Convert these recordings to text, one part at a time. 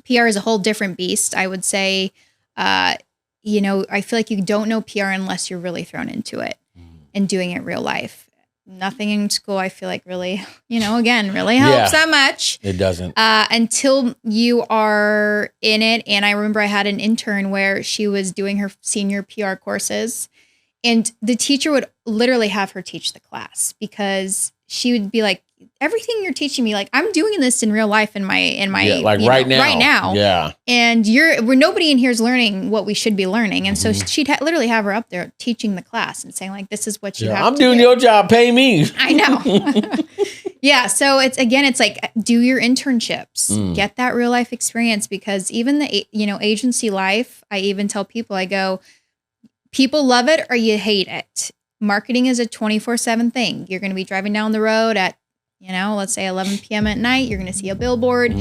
PR is a whole different beast. I would say, I feel like you don't know PR unless you're really thrown into it and doing it real life. Nothing in school, I feel like really, really helps that much. It doesn't. Until you are in it. And I remember I had an intern where she was doing her senior PR courses, and the teacher would literally have her teach the class because she would be like, everything you're teaching me, like I'm doing this in real life in my right now. Yeah. And nobody in here is learning what we should be learning. And so she'd literally have her up there teaching the class and saying like, this is what you have I'm to doing do. your job. Pay me. I know. Yeah. So it's like, do your internships, get that real life experience, because even the, agency life, I even tell people, I go, people love it or you hate it. Marketing is a 24/7 thing. You're going to be driving down the road at, let's say 11 p.m. at night, you're going to see a billboard.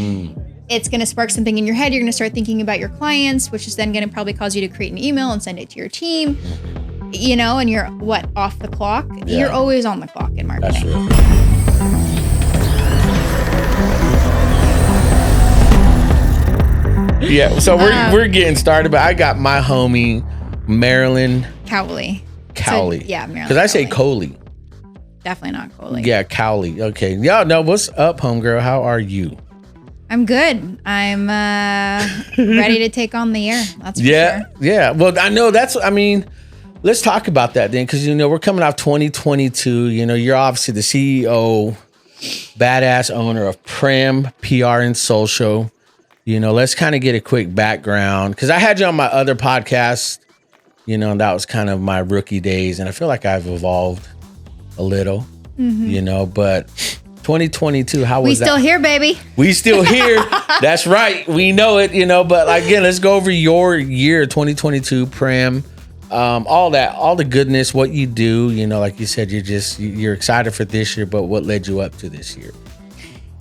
It's going to spark something in your head. You're going to start thinking about your clients, which is then going to probably cause you to create an email and send it to your team, and you're off the clock. Yeah. You're always on the clock in marketing. That's true. Yeah. So we're getting started, but I got my homie, Marilyn Cowley. Marilyn. Because I say Coley. Definitely not Coley. Yeah, Cowley. Okay. Y'all know what's up, homegirl? How are you? I'm good. I'm ready to take on the year. That's for sure. Yeah. Well, I know let's talk about that then, because, we're coming off 2022. You're obviously the CEO, badass owner of PREM, PR and Social. Let's kind of get a quick background, because I had you on my other podcast, and that was kind of my rookie days. And I feel like I've evolved a little, but 2022, how was that? We still here, baby. We still here. That's right. We know it, but again, let's go over your year, 2022, PREM, all the goodness, what you do, like you said, you're excited for this year, but what led you up to this year?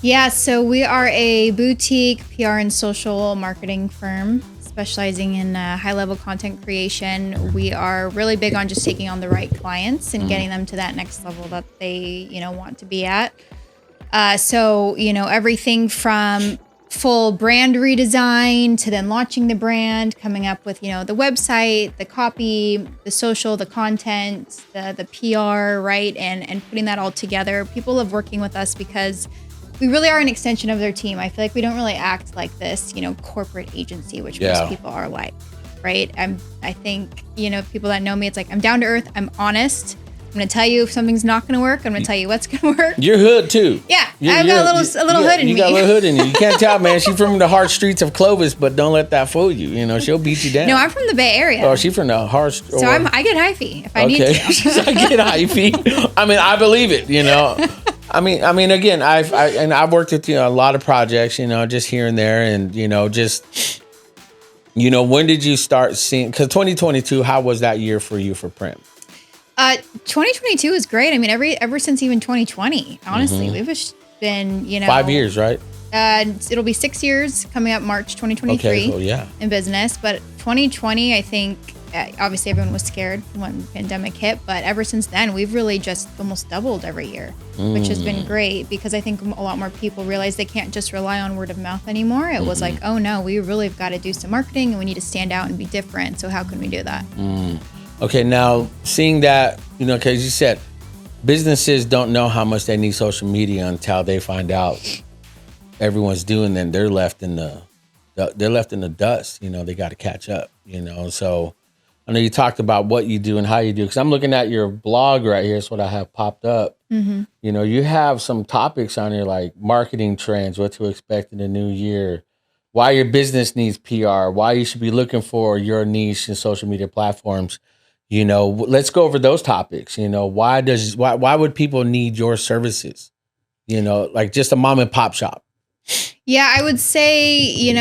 Yeah. So we are a boutique PR and social marketing firm specializing in high-level content creation. We are really big on just taking on the right clients and getting them to that next level that they, want to be at. So, everything from full brand redesign to then launching the brand, coming up with, the website, the copy, the social, the content, the PR, right? And putting that all together. People love working with us because we really are an extension of their team. I feel like we don't really act like this, corporate agency, which most people are like, right? I think, people that know me, it's like, I'm down to earth. I'm honest. I'm going to tell you if something's not going to work. I'm going to tell you what's going to work. You're hood too. Yeah. I've got a little hood in me. You got a little hood in you. You can't tell, man. She's from the hard streets of Clovis, but don't let that fool you. She'll beat you down. No, I'm from the Bay Area. Oh, she's from the hard. So I get hyphy if I need to. I get hyphy. I believe it, again, I've worked with, a lot of projects, just here and there, and, when did you start seeing, because 2022, how was that year for you for PREM? 2022 is great. Ever since even 2020, honestly, we've just been, 5 years, right? It'll be 6 years coming up March 2023 okay, cool, yeah. in business. But 2020, I think, obviously everyone was scared when the pandemic hit, but ever since then, we've really just almost doubled every year, which has been great because I think a lot more people realize they can't just rely on word of mouth anymore. It was like, oh no, we really have got to do some marketing and we need to stand out and be different. So how can we do that? Okay, now seeing that, because you said businesses don't know how much they need social media until they find out everyone's doing, then they're left in the dust. They got to catch up. So I know you talked about what you do and how you do, because I'm looking at your blog right here. It's what I have popped up. You have some topics on here like marketing trends, what to expect in the new year, why your business needs PR, why you should be looking for your niche in social media platforms. Let's go over those topics. Why would people need your services? Like just a mom and pop shop. Yeah, I would say,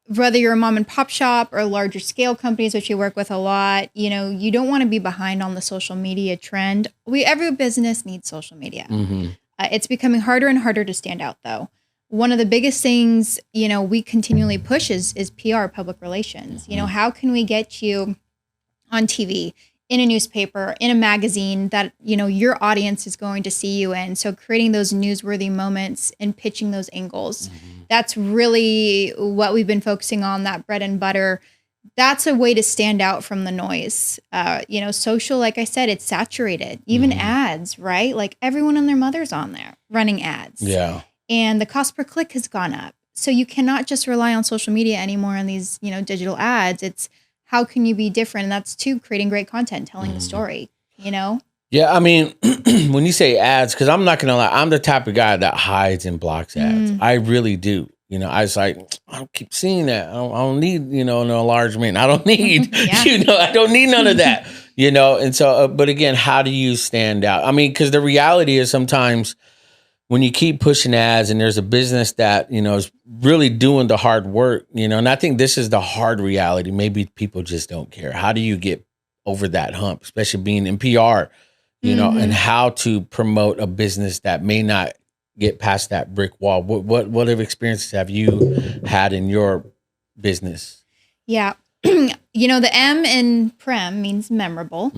whether you're a mom and pop shop or larger scale companies, which you work with a lot, you don't want to be behind on the social media trend. Every business needs social media. It's becoming harder and harder to stand out, though. One of the biggest things, we continually push is PR, public relations. How can we get you on TV, in a newspaper, in a magazine that, your audience is going to see you in? So creating those newsworthy moments and pitching those angles. That's really what we've been focusing on, that bread and butter. That's a way to stand out from the noise. Social, like I said, it's saturated. Even ads, right? Like everyone and their mother's on there running ads. Yeah. And the cost per click has gone up. So you cannot just rely on social media anymore on these, digital ads. It's how can you be different? And that's too creating great content, telling the story, Yeah, I mean, when you say ads, because I'm not gonna lie, I'm the type of guy that hides and blocks ads. I really do. I was like, I don't keep seeing that. I don't need, no enlargement. I don't need, I don't need none of that, And so, but again, how do you stand out? I mean, because the reality is sometimes when you keep pushing ads and there's a business that, is really doing the hard work, and I think this is the hard reality. Maybe people just don't care. How do you get over that hump, especially being in PR, and how to promote a business that may not get past that brick wall? What experiences have you had in your business? Yeah. The M in PREM means memorable.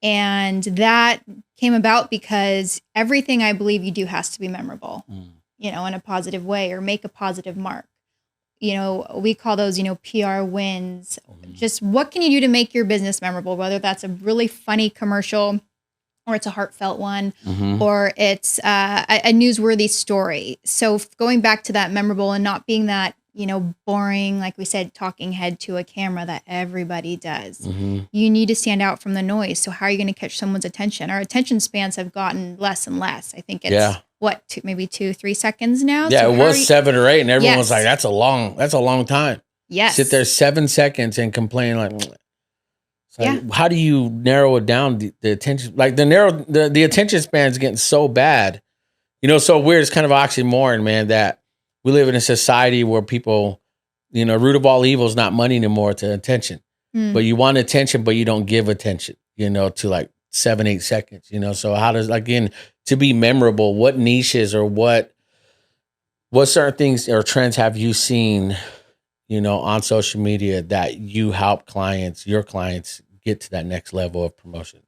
And that came about because everything I believe you do has to be memorable, in a positive way or make a positive mark. We call those, PR wins. Just what can you do to make your business memorable, whether that's a really funny commercial or it's a heartfelt one, or it's a newsworthy story. So going back to that memorable and not being that, boring, like we said, talking head to a camera that everybody does. You need to stand out from the noise. So how are you going to catch someone's attention? Our attention spans have gotten less and less. I think it's maybe 2-3 seconds now. Yeah, so it was 7 or 8, and everyone was like, that's a long time. Yes. Sit there 7 seconds and complain like, how do you narrow it down, the attention? Like the attention span is getting so bad, so weird. It's kind of oxymoron, man, that we live in a society where people, root of all evil is not money anymore, to attention. But you want attention, but you don't give attention, to like 7-8 seconds, So how does, again, to be memorable, what niches or what certain things or trends have you seen, on social media that you help your clients get to that next level of promotion?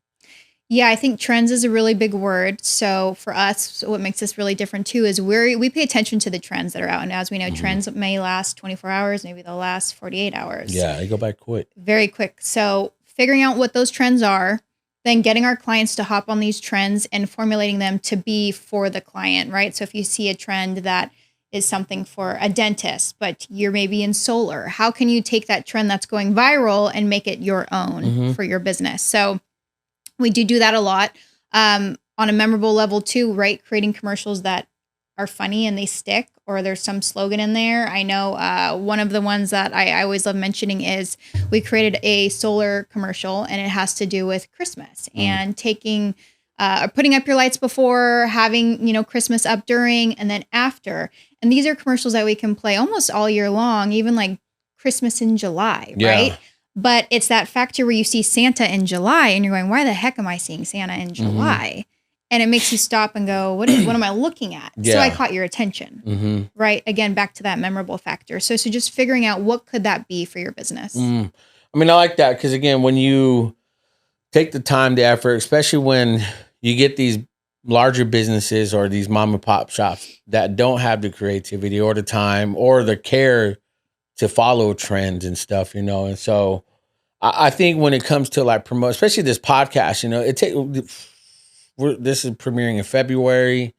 Yeah, I think trends is a really big word. So for us, what makes us really different too is we pay attention to the trends that are out. And as we know, trends may last 24 hours, maybe they'll last 48 hours. Yeah, they go by quick. Very quick. So figuring out what those trends are, then getting our clients to hop on these trends and formulating them to be for the client, right? So if you see a trend that is something for a dentist, but you're maybe in solar, how can you take that trend that's going viral and make it your own for your business? So we do that a lot on a memorable level too, right? Creating commercials that are funny and they stick, or there's some slogan in there. I know one of the ones that I always love mentioning is we created a solar commercial, and it has to do with Christmas and taking, putting up your lights before, having, Christmas up during, and then after. And these are commercials that we can play almost all year long, even like Christmas in July, right? But it's that factor where you see Santa in July and you're going, why the heck am I seeing Santa in July? And it makes you stop and go, what am I looking at? So I caught your attention, right? Again, back to that memorable factor. So just figuring out what could that be for your business. I mean, I like that because, again, when you take the time, the effort, especially when you get these larger businesses or these mom and pop shops that don't have the creativity or the time or the care to follow trends and stuff, and so I think when it comes to like promote, especially this podcast, this is premiering in February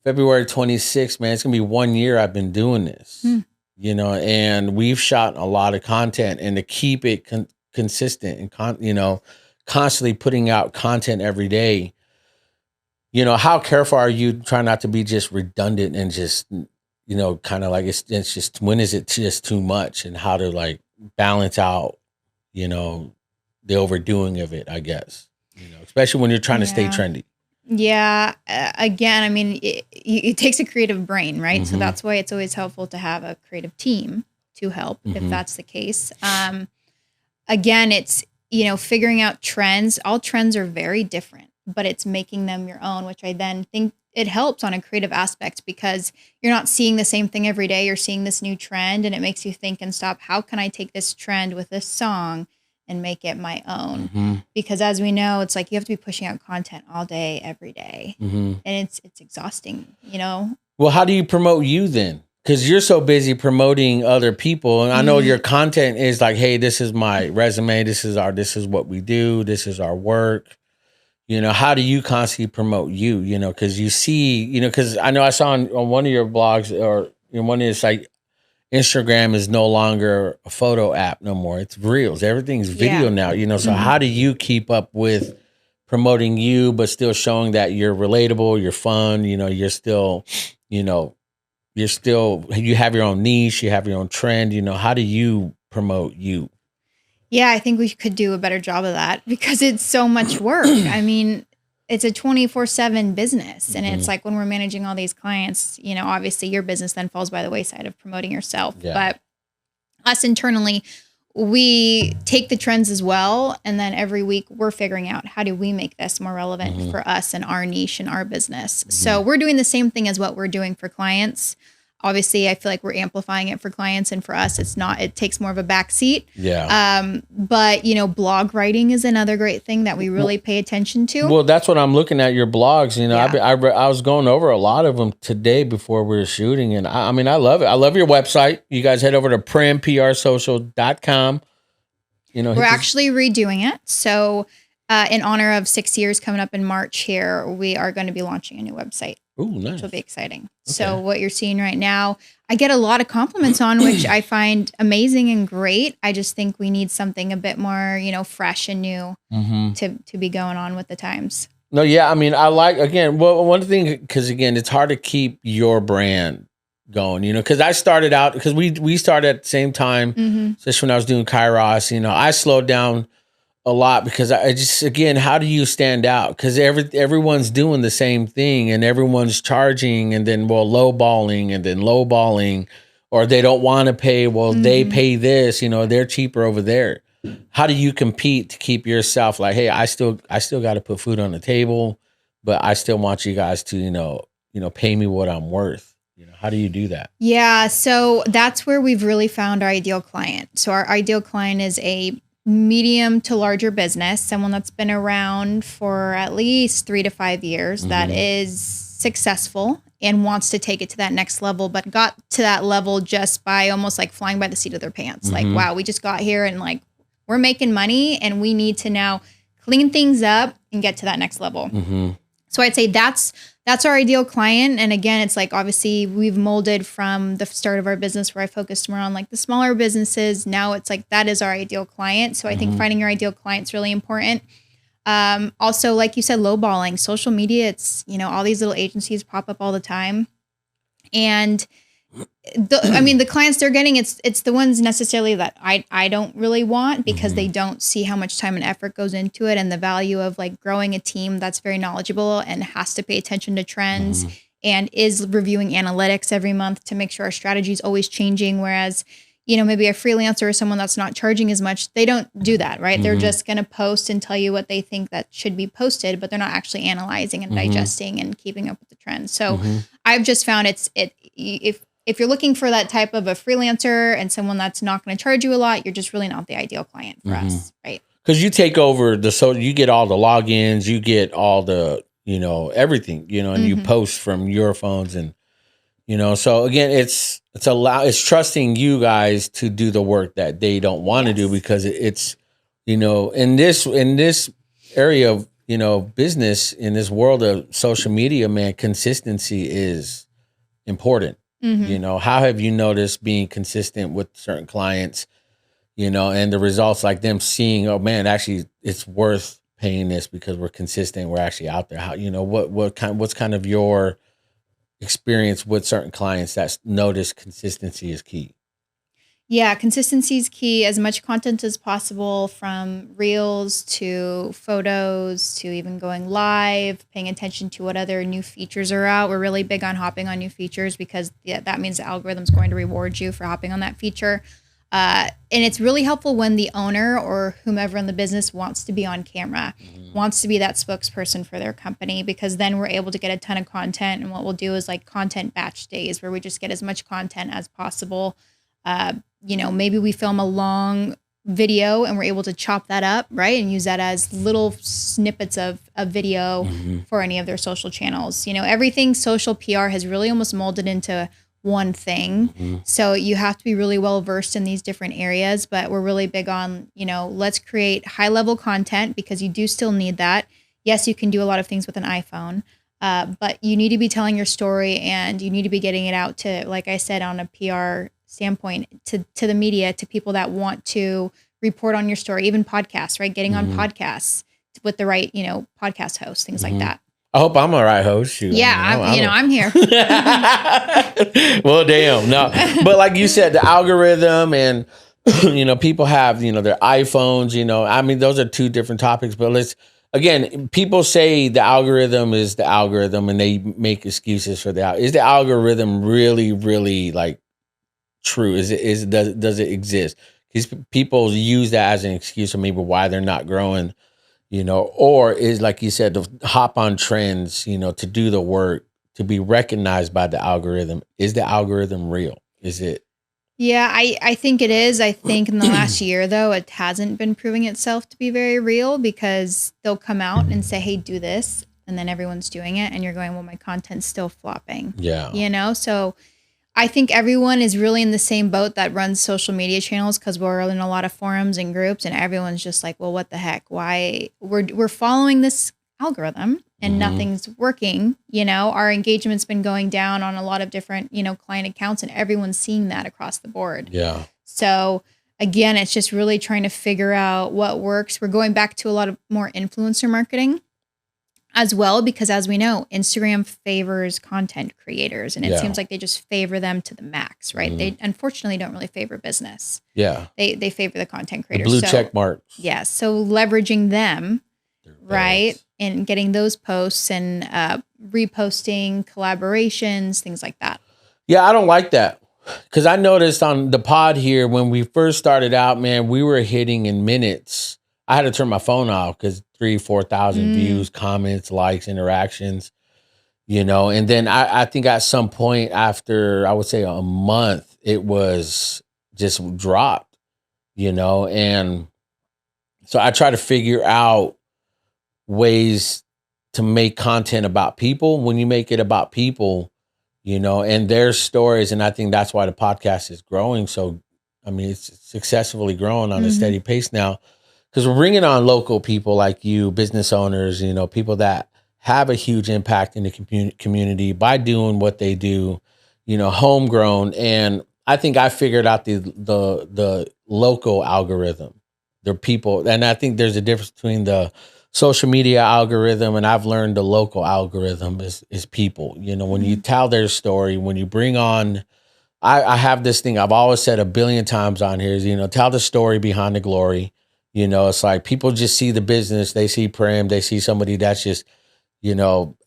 26th, man. It's gonna be 1 year I've been doing this, and we've shot a lot of content, and to keep it consistent and constantly putting out content every day. How careful are you trying not to be just redundant and just kind of like it's just, when is it just too much, and how to like balance out, the overdoing of it, I guess, especially when you're trying to stay trendy. Yeah. Again, I mean, it takes a creative brain, right? So that's why it's always helpful to have a creative team to help if that's the case. Again, it's, figuring out trends. All trends are very different, but it's making them your own, which I then think it helps on a creative aspect because you're not seeing the same thing every day. You're seeing this new trend, and it makes you think and stop. How can I take this trend with this song and make it my own? Because as we know, it's like you have to be pushing out content all day, every day. And it's exhausting, Well, how do you promote you then? because you're so busy promoting other people, and I know your content is like, hey, this is my resume, this is what we do, this is our work. How do you constantly promote you? Because you see, because I know I saw on one of your blogs or one of your like Instagram is no longer a photo app no more. It's reels. Everything's video now. So how do you keep up with promoting you, but still showing that you're relatable, you're fun, you're still, you have your own niche, you have your own trend, how do you promote you? Yeah, I think we could do a better job of that because it's so much work. I mean, it's a 24/7 business. And it's like when we're managing all these clients, obviously your business then falls by the wayside of promoting yourself. Yeah. But us internally, we take the trends as well. And then every week we're figuring out how do we make this more relevant for us and our niche and our business. So we're doing the same thing as what we're doing for clients. Obviously, I feel like we're amplifying it for clients, and for us, it takes more of a back seat. Yeah. But, blog writing is another great thing that we really pay attention to. Well, that's what I'm looking at your blogs. I was going over a lot of them today before we were shooting, and I mean, I love it. I love your website. You guys head over to PREMPRsocial.com. We're actually redoing it. So in honor of 6 years coming up in March here, we are going to be launching a new website. Ooh, nice. Which will be exciting. Okay. So what you're seeing right now, I get a lot of compliments on, which I find amazing and great. I just think we need something a bit more, fresh and new to be going on with the times. No, yeah. I mean, I like, again, well, one thing, because again, it's hard to keep your brand going, because I started out, because we started at the same time, especially when I was doing Kairos, I slowed down a lot because I just, again, how do you stand out? Because everyone's doing the same thing and everyone's charging and then lowballing and then lowballing, or they don't want to pay. Well, they pay this, they're cheaper over there. How do you compete to keep yourself like, hey, I still got to put food on the table, but I still want you guys to, pay me what I'm worth. How do you do that? Yeah. So that's where we've really found our ideal client. So our ideal client is a medium to larger business, someone that's been around for at least 3 to 5 years, that is successful and wants to take it to that next level, but got to that level just by almost like flying by the seat of their pants. Like, wow, we just got here and like we're making money and we need to now clean things up and get to that next level. So I'd say that's our ideal client. And again, it's like, obviously we've molded from the start of our business where I focused more on like the smaller businesses. Now it's like, that is our ideal client. So I think finding your ideal client is really important. Also, like you said, lowballing, social media, it's, all these little agencies pop up all the time. And the clients they're getting, it's the ones necessarily that I don't really want, because they don't see how much time and effort goes into it and the value of like growing a team that's very knowledgeable and has to pay attention to trends and is reviewing analytics every month to make sure our strategy is always changing. Whereas, maybe a freelancer or someone that's not charging as much, they don't do that, right? They're just going to post and tell you what they think that should be posted, but they're not actually analyzing and digesting and keeping up with the trends. So I've just found if you're looking for that type of a freelancer and someone that's not going to charge you a lot, you're just really not the ideal client for us, right? Because you take over you get all the logins, you get all the, everything, and you post from your phones and, so again, it's trusting you guys to do the work that they don't want to do, because it's, in this area of, business, in this world of social media, man, consistency is important. How have you noticed being consistent with certain clients, and the results, like them seeing, oh man, actually it's worth paying this because we're consistent. We're actually out there. How, what's kind of your experience with certain clients that notice consistency is key? Yeah, consistency is key. As much content as possible, from reels to photos to even going live, paying attention to what other new features are out. We're really big on hopping on new features because that means the algorithm's going to reward you for hopping on that feature. And it's really helpful when the owner or whomever in the business wants to be on camera, wants to be that spokesperson for their company, because then we're able to get a ton of content. And what we'll do is like content batch days where we just get as much content as possible. Maybe we film a long video and we're able to chop that up, right? And use that as little snippets of video for any of their social channels. Everything social PR has really almost molded into one thing. So you have to be really well versed in these different areas, but we're really big on, let's create high level content because you do still need that. Yes, you can do a lot of things with an iPhone, but you need to be telling your story and you need to be getting it out to, like I said, on a PR standpoint, to the media, to people that want to report on your story, even podcasts, right? Getting on podcasts with the right, podcast hosts, things like that. I hope I'm a right host. Shoot. Yeah, I'm here. Well, damn. No, but like you said, the algorithm and, people have, their iPhones, I mean, those are two different topics, but again, people say the algorithm is the algorithm and they make excuses for that. Is the algorithm really, really like true? Does it exist? Because people use that as an excuse for maybe why they're not growing, or is, like you said, to hop on trends, to do the work, to be recognized by the algorithm. Is the algorithm real? Is it? Yeah, I think it is. I think in the last year, though, it hasn't been proving itself to be very real because they'll come out and say, hey, do this. And then everyone's doing it. And you're going, well, my content's still flopping. Yeah. So I think everyone is really in the same boat that runs social media channels because we're in a lot of forums and groups and everyone's just like, well, what the heck? Why we're following this algorithm and nothing's working. Our engagement's been going down on a lot of different, client accounts and everyone's seeing that across the board. Yeah. So again, it's just really trying to figure out what works. We're going back to a lot of more influencer marketing as well, because as we know, Instagram favors content creators and it seems like they just favor them to the max, right? They unfortunately don't really favor business. Yeah. They favor the content creators. The blue check marks. Yeah. So leveraging them, right? And getting those posts and reposting collaborations, things like that. Yeah, I don't like that. Because I noticed on the pod here, when we first started out, man, we were hitting in minutes. I had to turn my phone off because 3,000-4,000 views, comments, likes, interactions, and then I think at some point after, I would say a month, it was just dropped, and so I try to figure out ways to make content about people. When you make it about people, and their stories, and I think that's why the podcast is growing. So, I mean, it's successfully growing on a steady pace now. Because we're bringing on local people like you, business owners, people that have a huge impact in the community by doing what they do, homegrown. And I think I figured out the local algorithm. They're people, and I think there's a difference between the social media algorithm and I've learned the local algorithm is people. When you tell their story, when you bring on, I have this thing I've always said a billion times on here is, tell the story behind the glory. It's like people just see the business, they see PREM, they see somebody that's just,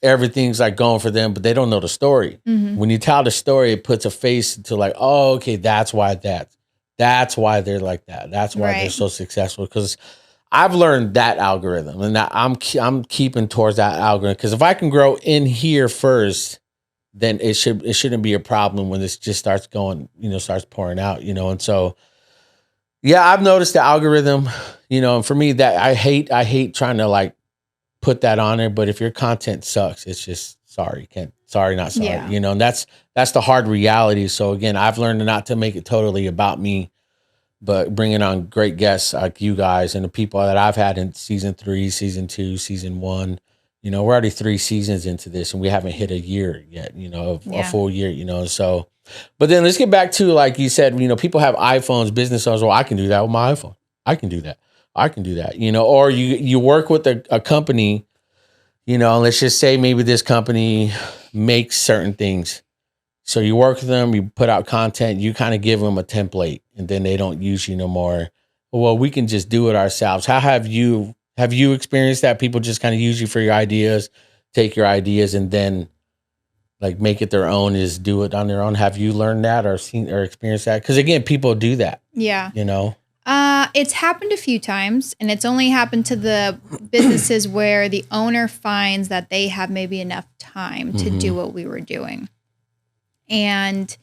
everything's like going for them, but they don't know the story. When you tell the story, it puts a face to like, oh, okay, that's why they're like that. That's why they're so successful. Because I've learned that algorithm and I'm keeping towards that algorithm. Because if I can grow in here first, then it shouldn't be a problem when this just starts going, starts pouring out, and so. Yeah, I've noticed the algorithm, and for me that I hate trying to like put that on there, but if your content sucks, it's just not sorry, and that's the hard reality. So again, I've learned not to make it totally about me, but bringing on great guests like you guys and the people that I've had in season 3, season 2, season 1. We're already 3 seasons into this and we haven't hit a year yet, a full year, so. But then let's get back to, like you said, people have iPhones, business owners. Well, I can do that with my iPhone. I can do that. Or you work with a company, let's just say maybe this company makes certain things. So you work with them, you put out content, you kind of give them a template and then they don't use you no more. Well, we can just do it ourselves. How have you experienced that? People just kind of use you for your ideas, take your ideas and then like make it their own, is do it on their own. Have you learned that or seen or experienced that? Because again, people do that. Yeah. It's happened a few times and it's only happened to the businesses where the owner finds that they have maybe enough time to do what we were doing. And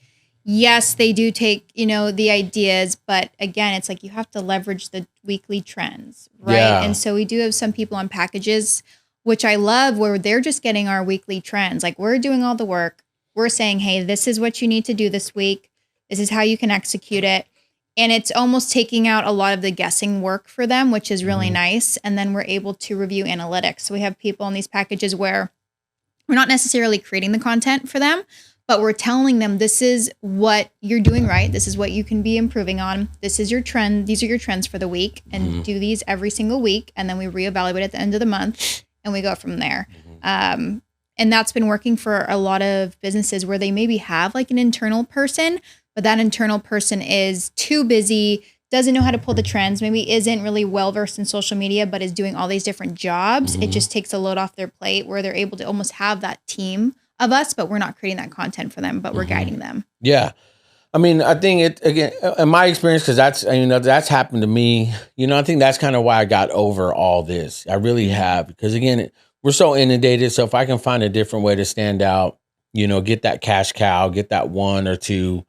yes, they do take, the ideas, but again, it's like you have to leverage the weekly trends, right? Yeah. And so we do have some people on packages, which I love, where they're just getting our weekly trends. Like we're doing all the work. We're saying, hey, this is what you need to do this week. This is how you can execute it. And it's almost taking out a lot of the guessing work for them, which is really nice. And then we're able to review analytics. So we have people in these packages where we're not necessarily creating the content for them, but we're telling them this is what you're doing right. This is what you can be improving on. This is your trend. These are your trends for the week, and do these every single week. And then we reevaluate at the end of the month and we go from there. And that's been working for a lot of businesses where they maybe have like an internal person, but that internal person is too busy, doesn't know how to pull the trends, maybe isn't really well-versed in social media, but is doing all these different jobs. It just takes a load off their plate where they're able to almost have that team of us, but we're not creating that content for them, but we're guiding them. Yeah. I mean, I think it, again, in my experience, because that's happened to me, I think that's kind of why I got over all this. I really have, because again, we're so inundated. So if I can find a different way to stand out, get that cash cow, get that one or two,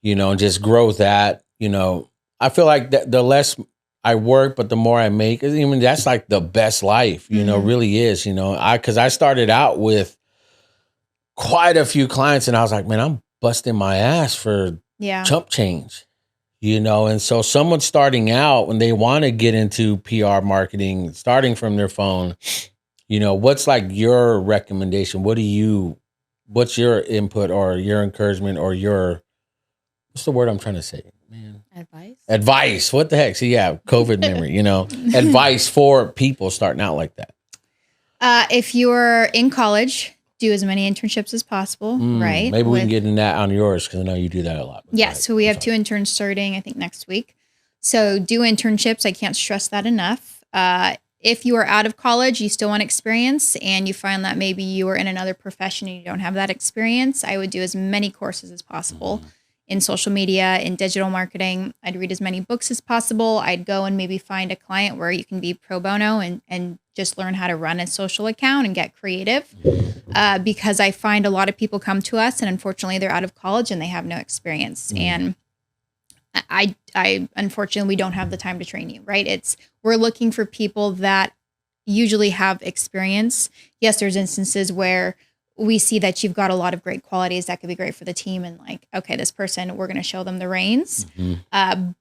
and just grow that, I feel like the less I work, but the more I make, that's like the best life, really is, because I started out with quite a few clients and I was like, man, I'm busting my ass for chump change, and so someone starting out when they want to get into PR marketing, starting from their phone, what's like your recommendation? What's your input or your encouragement or what's the word I'm trying to say? Man. Advice. What the heck? See, COVID memory, advice for people starting out like that. If you're in college, do as many internships as possible, right? Maybe we can get in that on yours because I know you do that a lot. So we have 2 interns starting, I think, next week. So do internships. I can't stress that enough. If you are out of college, you still want experience, and you find that maybe you are in another profession and you don't have that experience, I would do as many courses as possible in social media, in digital marketing. I'd read as many books as possible. I'd go and maybe find a client where you can be pro bono and just learn how to run a social account and get creative. Because I find a lot of people come to us and unfortunately they're out of college and they have no experience. And I unfortunately, we don't have the time to train you, right? We're looking for people that usually have experience. Yes, there's instances where we see that you've got a lot of great qualities that could be great for the team. And like, okay, this person, we're going to show them the reins.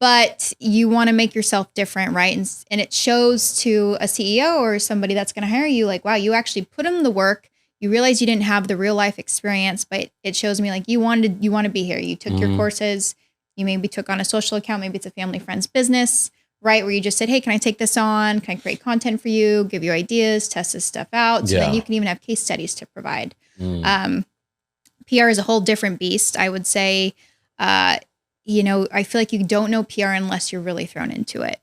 But you want to make yourself different, right? And it shows to a CEO or somebody that's going to hire you, like, wow, you actually put in the work. You realize you didn't have the real life experience, but it shows me like you want to be here. You took your courses. You maybe took on a social account. Maybe it's a family friend's business, right? Where you just said, hey, can I take this on? Can I create content for you? Give you ideas, test this stuff out. So then you can even have case studies to provide. PR is a whole different beast. I would say, I feel like you don't know PR unless you're really thrown into it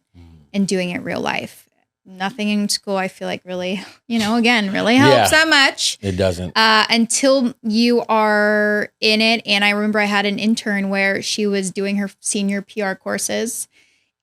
and doing it real life. Nothing in school, I feel like really, really helps that much. It doesn't. Until you are in it. And I remember I had an intern where she was doing her senior PR courses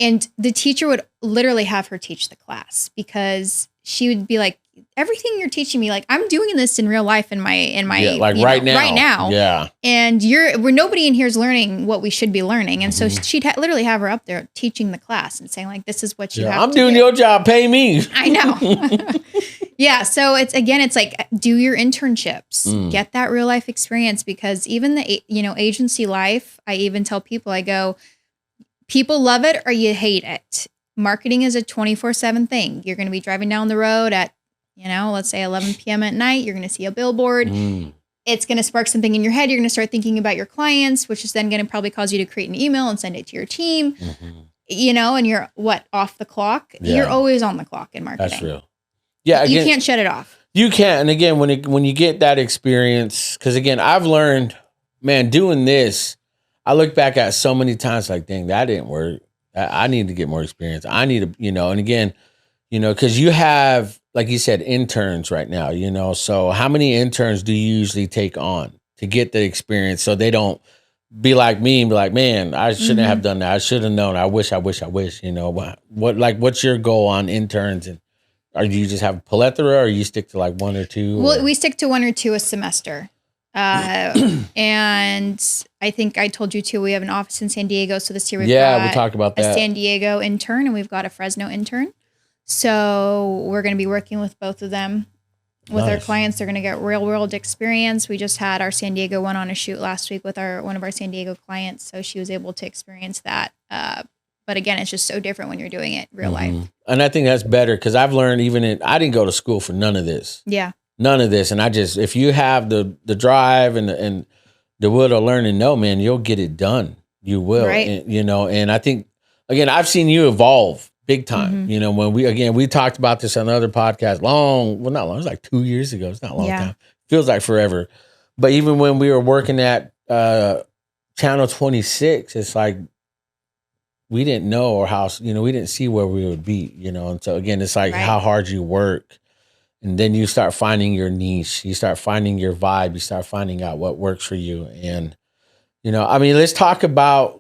and the teacher would literally have her teach the class because she would be like, everything you're teaching me, like I'm doing this in real life in my right now. Yeah. And where nobody in here is learning what we should be learning. And so she'd literally have her up there teaching the class and saying like, this is what you have I'm to doing do. your job. Pay me. I know. So it's like, do your internships, get that real life experience, because even the, agency life, I even tell people, I go, people love it or you hate it. Marketing is a 24/7 thing. You're going to be driving down the road at, let's say 11 p.m. at night, you're going to see a billboard. It's going to spark something in your head. You're going to start thinking about your clients, which is then going to probably cause you to create an email and send it to your team, and you're off the clock. Yeah. You're always on the clock in marketing. That's real. Yeah. Again, you can't shut it off. You can't. And again, when you get that experience, because again, I've learned, man, doing this, I look back at so many times like, dang, that didn't work. I need to get more experience. I need to, and again, because you have, like you said, interns right now, so how many interns do you usually take on to get the experience so they don't be like me and be like, man, I shouldn't have done that. I should have known. I wish, what's your goal on interns? And do you just have a plethora or you stick to like one or two? Well, we stick to 1 or 2 a semester. And I think I told you too, we have an office in San Diego. So this year we've got we talked about that. A San Diego intern and we've got a Fresno intern. So we're going to be working with both of them. with our Nice. clients. They're going to get real world experience. We just had our San Diego one on a shoot last week with one of our San Diego clients. So she was able to experience that. But again, it's just so different when you're doing it real life. And I think that's better because I've learned I didn't go to school for none of this. Yeah. None of this. And if you have the drive and the will to learn and know, man, you'll get it done. You will. Right. And, and I think, again, I've seen you evolve big time. When we talked about this on another podcast not long, it was like 2 years ago. It's not a long time. Feels like forever. But even when we were working at Channel 26, it's like, we didn't know we didn't see where we would be, And so again, it's like how hard you work. And then you start finding your niche, you start finding your vibe, you start finding out what works for you. And, let's talk about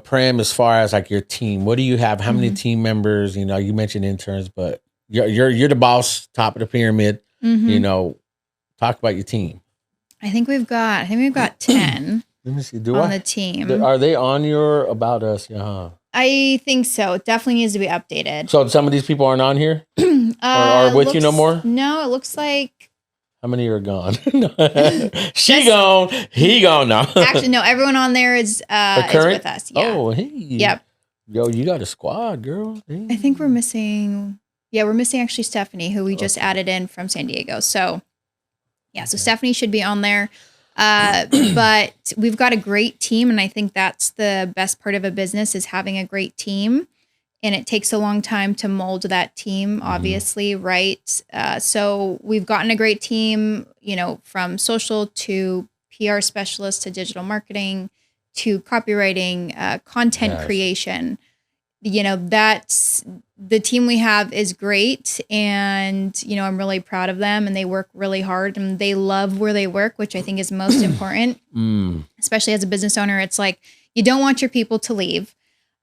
PREM as far as like your team. What do you have? How many team members? You mentioned interns, but you're the boss, top of the pyramid. Talk about your team. I think we've got 10 Let me see. the team. Are they on your About Us? Yeah. I think so. It definitely needs to be updated. So some of these people aren't on here or are with you no more? No, it looks like. How many are gone? She gone. He gone now. Actually, no. Everyone on there is with us. Yeah. Oh, hey. Yep. Yo, you got a squad, girl. Hey. I think we're missing. Yeah, we're missing actually Stephanie, who we just added in from San Diego. So, yeah. So Stephanie should be on there. But we've got a great team, and I think that's the best part of a business is having a great team. And it takes a long time to mold that team, obviously, right? So we've gotten a great team, from social to PR specialist to digital marketing to copywriting, content creation. That's the team we have is great. And, I'm really proud of them, and they work really hard and they love where they work, which I think is most important, especially as a business owner. It's like, you don't want your people to leave.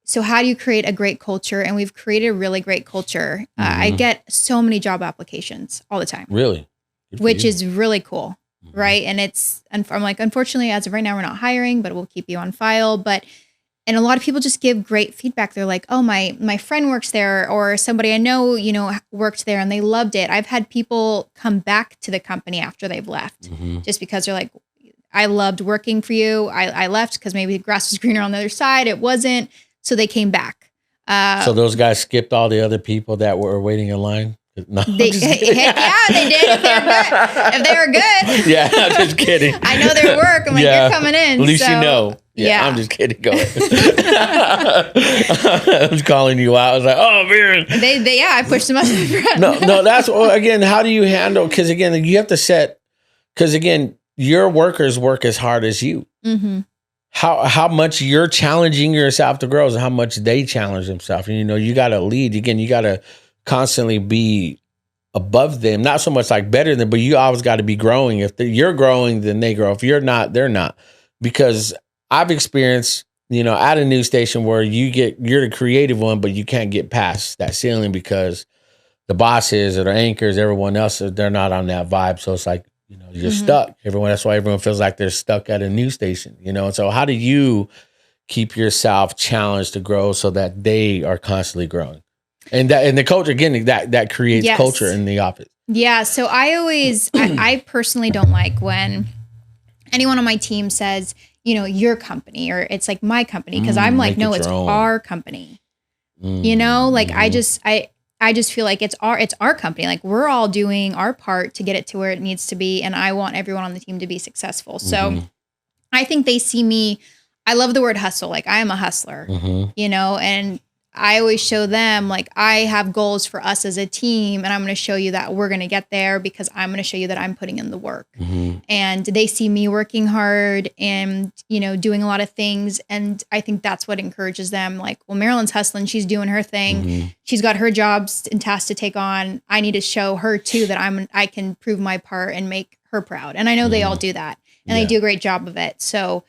So how do you create a great culture? And we've created a really great culture. I get so many job applications all the time. Really? Which is really cool. Right. And I'm like, unfortunately, as of right now, we're not hiring, but we'll keep you on file. And a lot of people just give great feedback. They're like, oh, my friend works there, or somebody I know, worked there and they loved it. I've had people come back to the company after they've left just because they're like, I loved working for you. I left because maybe the grass was greener on the other side. It wasn't. So they came back. So those guys skipped all the other people that were waiting in line? No, heck yeah, they did. If they were good. Yeah, I'm just kidding. I know their work. I'm like, you're coming in. At least you know. Yeah, I'm just kidding. Go ahead. I was calling you out. I was like, oh, man. I pushed them up to the front. No, that's, again, how do you handle, because again, you have to because again, your workers work as hard as you. How much you're challenging yourself to grow is how much they challenge themselves. And, you got to lead. Again, you got to constantly be above them, not so much like better than, but you always got to be growing. If you're growing, then they grow. If you're not, they're not. Because I've experienced, at a news station where you're the creative one, but you can't get past that ceiling because the bosses or the anchors, everyone else, they're not on that vibe. So it's like, you're stuck. That's why everyone feels like they're stuck at a news station, And so how do you keep yourself challenged to grow so that they are constantly growing? And the culture, again, that creates culture in the office. Yeah. So I personally don't like when anyone on my team says, your company, or it's like my company. Cause I'm like, no, it's our company, I just feel like it's our company. Like, we're all doing our part to get it to where it needs to be. And I want everyone on the team to be successful. So I think they see me. I love the word hustle. Like, I am a hustler, and I always show them, like, I have goals for us as a team, and I'm going to show you that we're going to get there because I'm going to show you that I'm putting in the work. And they see me working hard and, doing a lot of things. And I think that's what encourages them. Like, well, Marilyn's hustling. She's doing her thing. She's got her jobs and tasks to take on. I need to show her too that I can prove my part and make her proud. And I know they all do that, and they do a great job of it. So,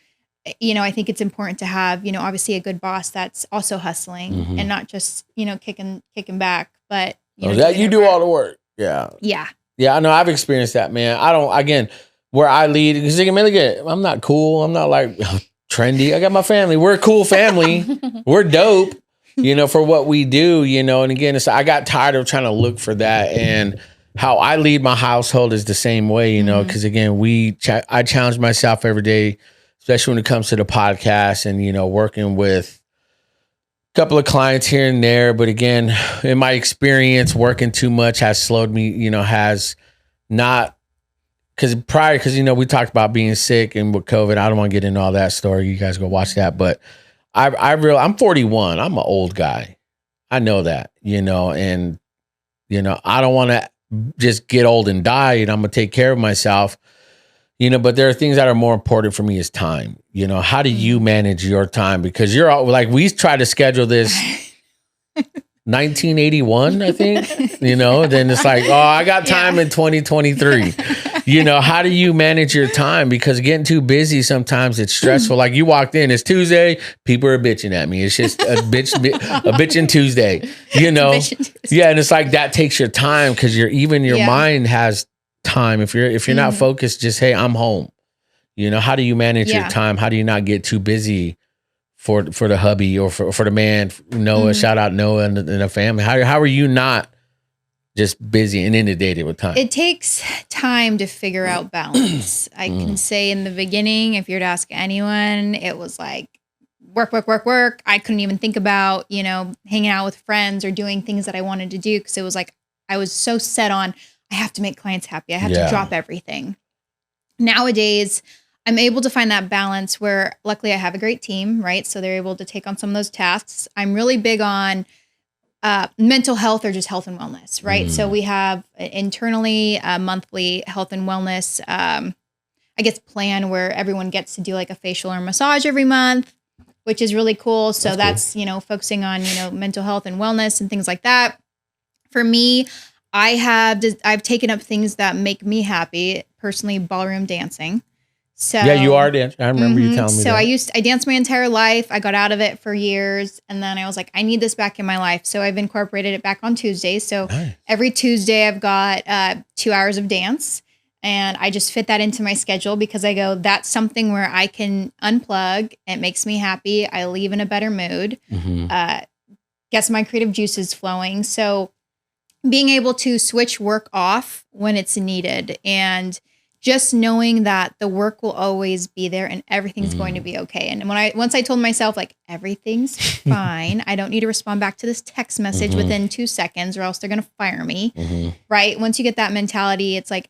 I think it's important to have, obviously a good boss that's also hustling and not just, kicking back, but you do all the work. Yeah. Yeah. Yeah. I know. I've experienced that, man. Again, where I lead, because I'm not cool. I'm not like trendy. I got my family. We're a cool family. We're dope, for what we do, and again, I got tired of trying to look for that. And how I lead my household is the same way, you know, because again, I challenge myself every day, especially when it comes to the podcast and, you know, working with a couple of clients here and there. But again, in my experience, working too much has slowed me, you know, has not, because, you know, we talked about being sick and with COVID. I don't want to get into all that story. You guys go watch that. But I'm 41. I'm an old guy. I know that, you know, and, you know, I don't want to just get old and die, and I'm going to take care of myself, you know, but there are things that are more important for me is time. You know, how do you manage your time? Because you're all, like, we try to schedule this 1981, I think, you know, then it's like, oh, I got time in 2023. You know, how do you manage your time? Because getting too busy, sometimes it's stressful. Like you walked in, it's Tuesday, people are bitching at me. It's just a bitching Tuesday, you know? Yeah. And it's like, that takes your time because your mind has time. If you're not focused, just, hey, I'm home. You know, how do you manage your time? How do you not get too busy for the hubby or for the man, Noah, shout out Noah and the family. How are you not just busy and inundated with time? It takes time to figure out balance. I can say in the beginning, if you were to ask anyone, it was like work. I couldn't even think about, you know, hanging out with friends or doing things that I wanted to do because it was like I was so set on, I have to make clients happy. I have to drop everything. Nowadays, I'm able to find that balance where luckily I have a great team, right? So they're able to take on some of those tasks. I'm really big on mental health or just health and wellness, right? So we have internally a monthly health and wellness, I guess, plan where everyone gets to do like a facial or massage every month, which is really cool. So that's cool. You know, focusing on, you know, mental health and wellness and things like that. For me, I've taken up things that make me happy, personally, ballroom dancing. So yeah, you are dancing. I remember you telling me so that. I danced my entire life. I got out of it for years. And then I was like, I need this back in my life. So I've incorporated it back on Tuesdays. So every Tuesday I've got 2 hours of dance. And I just fit that into my schedule because I go, that's something where I can unplug. It makes me happy. I leave in a better mood. Gets my creative juices flowing. So being able to switch work off when it's needed and just knowing that the work will always be there and everything's going to be okay. And once I told myself, like, everything's fine, I don't need to respond back to this text message within 2 seconds or else they're going to fire me. Right. Once you get that mentality, it's like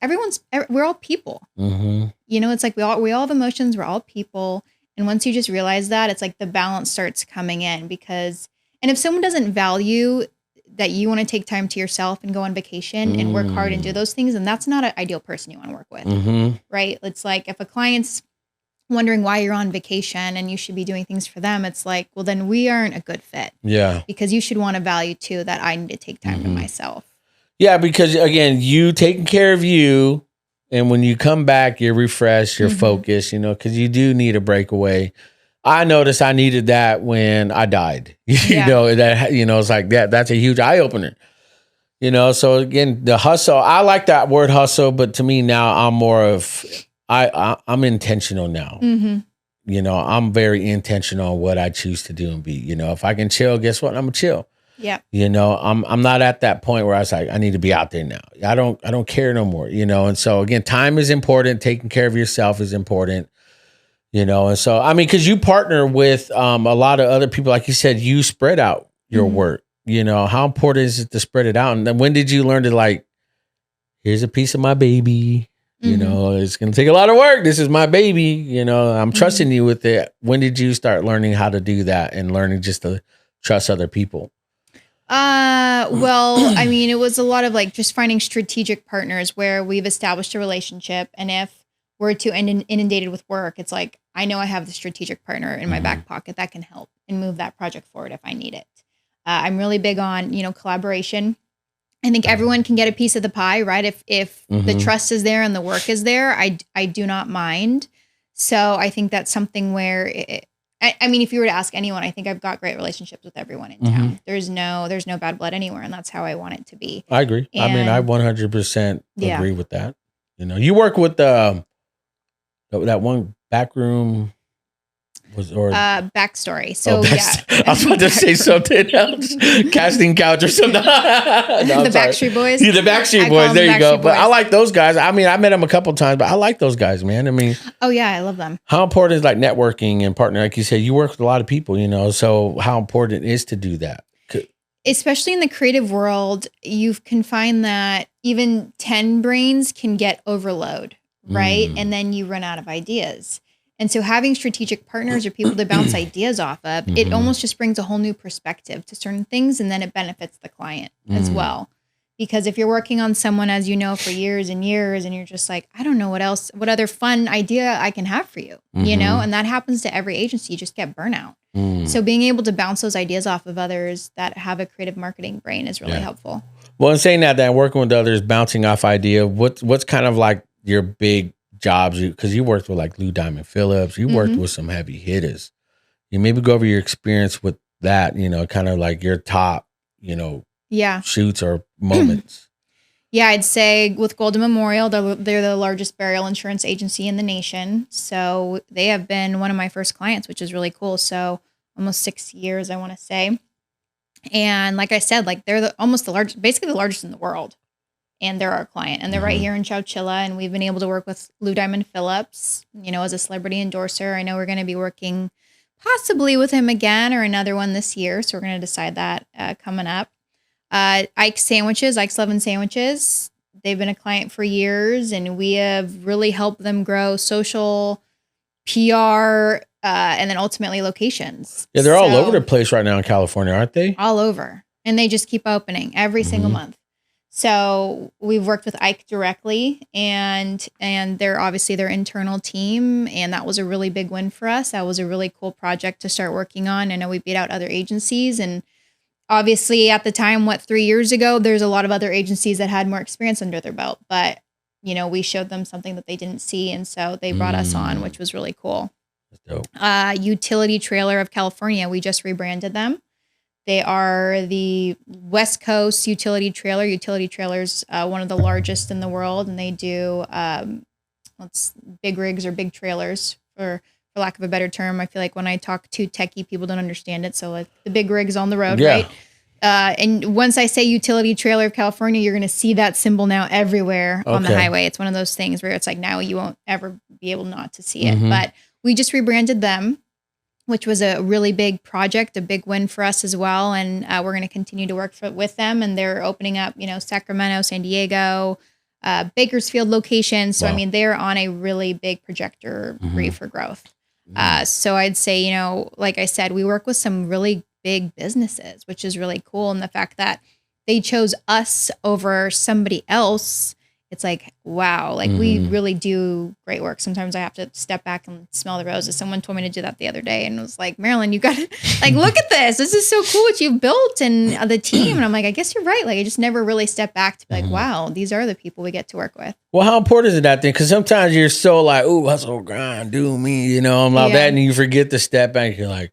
we're all people. You know, it's like we all have emotions. We're all people. And once you just realize that, it's like the balance starts coming in and if someone doesn't value that you want to take time to yourself and go on vacation and work hard and do those things, and that's not an ideal person you want to work with, right? It's like if a client's wondering why you're on vacation and you should be doing things for them, it's like, well, then we aren't a good fit. Yeah. Because you should want to value too that I need to take time to myself. Yeah, because again, you taking care of you, and when you come back, you're refreshed, you're focused, you know, because you do need a breakaway. I noticed I needed that when I died. You know, that, you know, it's like that's a huge eye opener. You know, so again, the hustle, I like that word hustle, but to me now I'm more of I'm intentional now. You know, I'm very intentional on what I choose to do and be. You know, if I can chill, guess what? I'm gonna chill. Yeah. You know, I'm not at that point where I was like, I need to be out there now. I don't care no more, you know. And so again, time is important, taking care of yourself is important. You know, and so, I mean, because you partner with a lot of other people, like you said, you spread out your work. You know, how important is it to spread it out? And then when did you learn to, like, here's a piece of my baby, you know, it's going to take a lot of work. This is my baby, you know, I'm trusting you with it. When did you start learning how to do that and learning just to trust other people? Well, I mean, it was a lot of like just finding strategic partners where we've established a relationship. And if we're too inundated with work, it's like, I know I have the strategic partner in my back pocket that can help and move that project forward if I need it. I'm really big on, you know, collaboration. I think everyone can get a piece of the pie, right? If the trust is there and the work is there, I do not mind. So I think that's something where, I mean, if you were to ask anyone, I think I've got great relationships with everyone in town. There's no bad blood anywhere, and that's how I want it to be. I agree. I mean, I 100% agree with that. You know, you work with that one backroom Backstory. So yeah, I was about to say something else. Casting couch or something. No, the Backstreet Boys. Yeah, the Backstreet Boys. There you go. But I like those guys. I mean, I met them a couple of times, but I like those guys, man. I mean, oh yeah, I love them. How important is like networking and partnering? Like you said, you work with a lot of people, so how important it is to do that? Especially in the creative world, you can find that even 10 brains can get overload, right? And then you run out of ideas. And so having strategic partners or people to bounce ideas off of, it almost just brings a whole new perspective to certain things, and then it benefits the client as well. Because if you're working on someone, as you know, for years and years, and you're just like, I don't know what other fun idea I can have for you, and that happens to every agency. You just get burnout. So being able to bounce those ideas off of others that have a creative marketing brain is really helpful. Well, in saying that working with others, bouncing off idea, what's kind of like your big jobs? Because you worked with like Lou Diamond Phillips, you worked with some heavy hitters. You maybe go over your experience with that, kind of like your top, shoots or moments. Yeah, I'd say with Golden Memorial, they're the largest burial insurance agency in the nation. So they have been one of my first clients, which is really cool. So almost 6 years, I want to say. And like I said, like they're almost the largest, basically the largest in the world. And they're our client. And they're right here in Chowchilla. And we've been able to work with Lou Diamond Phillips, as a celebrity endorser. I know we're going to be working possibly with him again or another one this year. So we're going to decide that coming up. Ike's Love and Sandwiches. They've been a client for years, and we have really helped them grow social, PR, and then ultimately locations. Yeah, they're all over the place right now in California, aren't they? All over. And they just keep opening every single month. So we've worked with Ike directly, and they're obviously their internal team. And that was a really big win for us. That was a really cool project to start working on. I know we beat out other agencies, and obviously at the time, 3 years ago, there's a lot of other agencies that had more experience under their belt, but we showed them something that they didn't see. And so they brought us on, which was really cool. That's dope. Utility Trailer of California. We just rebranded them. They are the West Coast Utility Trailer. Utility Trailer's one of the largest in the world, and they do big rigs or big trailers for lack of a better term. I feel like when I talk to techie, people don't understand it. So like the big rigs on the road, right? And once I say Utility Trailer of California, you're going to see that symbol now everywhere on the highway. It's one of those things where it's like now you won't ever be able not to see it. But we just rebranded them, which was a really big project, a big win for us as well. And we're going to continue to work with them. And they're opening up, Sacramento, San Diego, Bakersfield location. So, I mean, they're on a really big trajectory for growth. So I'd say, like I said, we work with some really big businesses, which is really cool. And the fact that they chose us over somebody else, it's like, wow, like we really do great work. Sometimes I have to step back and smell the roses. Someone told me to do that the other day and was like, Marilyn, you got to like, look at this. This is so cool what you've built and the team. And I'm like, I guess you're right. Like I just never really step back to be like, wow, these are the people we get to work with. Well, how important is that thing? Because sometimes you're so like, ooh, hustle, grind, do me, I'm like that. And you forget to step back. You're like,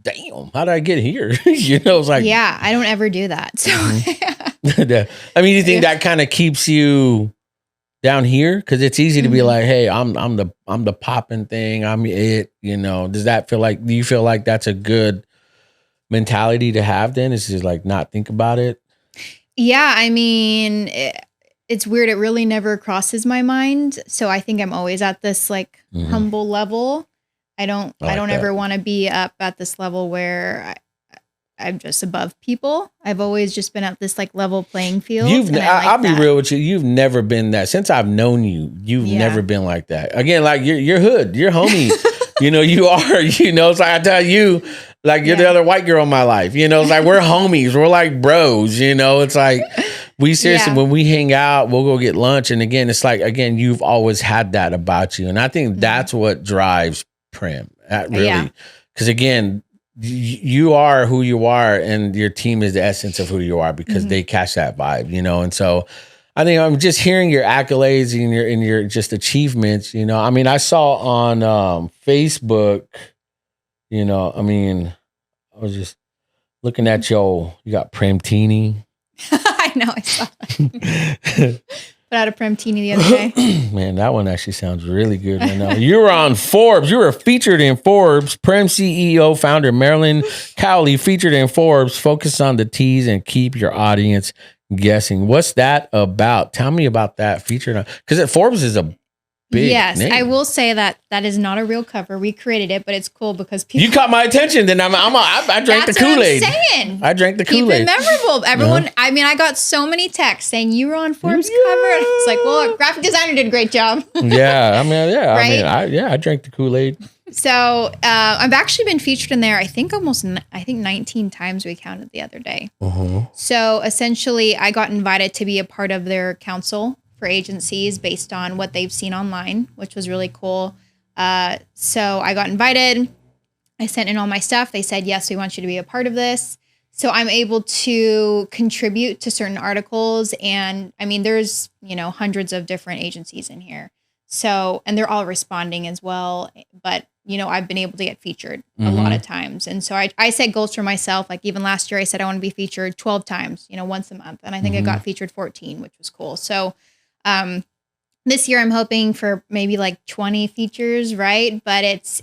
damn, how did I get here? It's like, yeah, I don't ever do that. So, I mean, you think that kind of keeps you down here? Because it's easy to be like, hey, I'm the popping thing. I'm it. Does that feel like? Do you feel like that's a good mentality to have? Then it's just like not think about it. Yeah, I mean, it's weird. It really never crosses my mind. So I think I'm always at this like humble level. I don't ever want to be up at this level where I'm just above people. I've always just been at this like level playing field. I'll be real with you. You've never been that since I've known you. You've never been like that. Again, like you're hood, you're homie. You are. It's like I tell you, like you're the other white girl in my life. It's like we're homies. We're like bros. It's like we seriously when we hang out, we'll go get lunch. And again, it's like you've always had that about you, and I think that's what drives PREM. That really, because again, you are who you are, and your team is the essence of who you are because they catch that vibe, And so, I think I'm just hearing your accolades and your just achievements. I mean, I saw on Facebook. I mean, I was just looking at you got PREM Teeny. I know, I saw that. Put out a PREM teeny the other day. Man, that one actually sounds really good right now. You were on Forbes. You were featured in Forbes. PREM CEO founder Marilyn Cowley featured in Forbes. Focus on the T's and keep your audience guessing. What's that about? Tell me about that featured on, because Forbes is a big name. I will say that is not a real cover. We created it, but it's cool because people. You caught my attention. Then I drank the Kool-Aid. That's what I'm saying. I drank the Kool-Aid. Keep it memorable. Everyone. I mean, I got so many texts saying you were on Forbes cover. It's like, well, graphic designer did a great job. Yeah, I mean, yeah, Right? I drank the Kool-Aid. So I've actually been featured in there. I think 19 times we counted the other day. So essentially, I got invited to be a part of their council for agencies based on what they've seen online, which was really cool. So I got invited. I sent in all my stuff. They said, yes, we want you to be a part of this. So I'm able to contribute to certain articles. And I mean, there's, hundreds of different agencies in here. So, and they're all responding as well. But, I've been able to get featured a lot of times. And so I set goals for myself. Like even last year, I said I want to be featured 12 times, once a month. And I think I got featured 14, which was cool. So this year I'm hoping for maybe like 20 features, right? But it's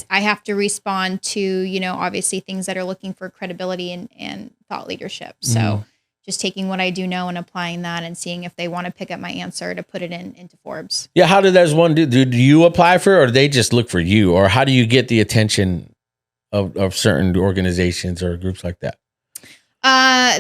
I have to respond to, obviously things that are looking for credibility and thought leadership. So just taking what I do know and applying that and seeing if they want to pick up my answer to put it into Forbes. Yeah, how does one do? Do you apply for it, or do they just look for you? Or how do you get the attention of certain organizations or groups like that?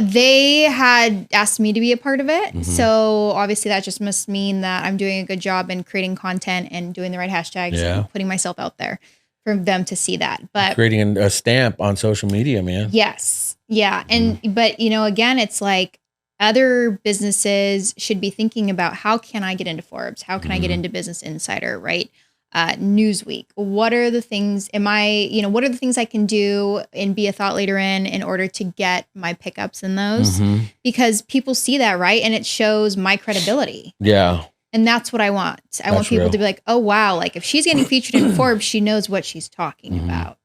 They had asked me to be a part of it. So obviously that just must mean that I'm doing a good job in creating content and doing the right hashtags and putting myself out there for them to see that. But creating a stamp on social media, man. Yes. Yeah. And, but again, it's like other businesses should be thinking about how can I get into Forbes? How can I get into Business Insider, right? Newsweek. What are the things what are the things I can do and be a thought leader in order to get my pickups in those? Because people see that, right? And it shows my credibility. Yeah. And that's what I want. I want people to be like, oh, wow. Like if she's getting featured in Forbes, she knows what she's talking about.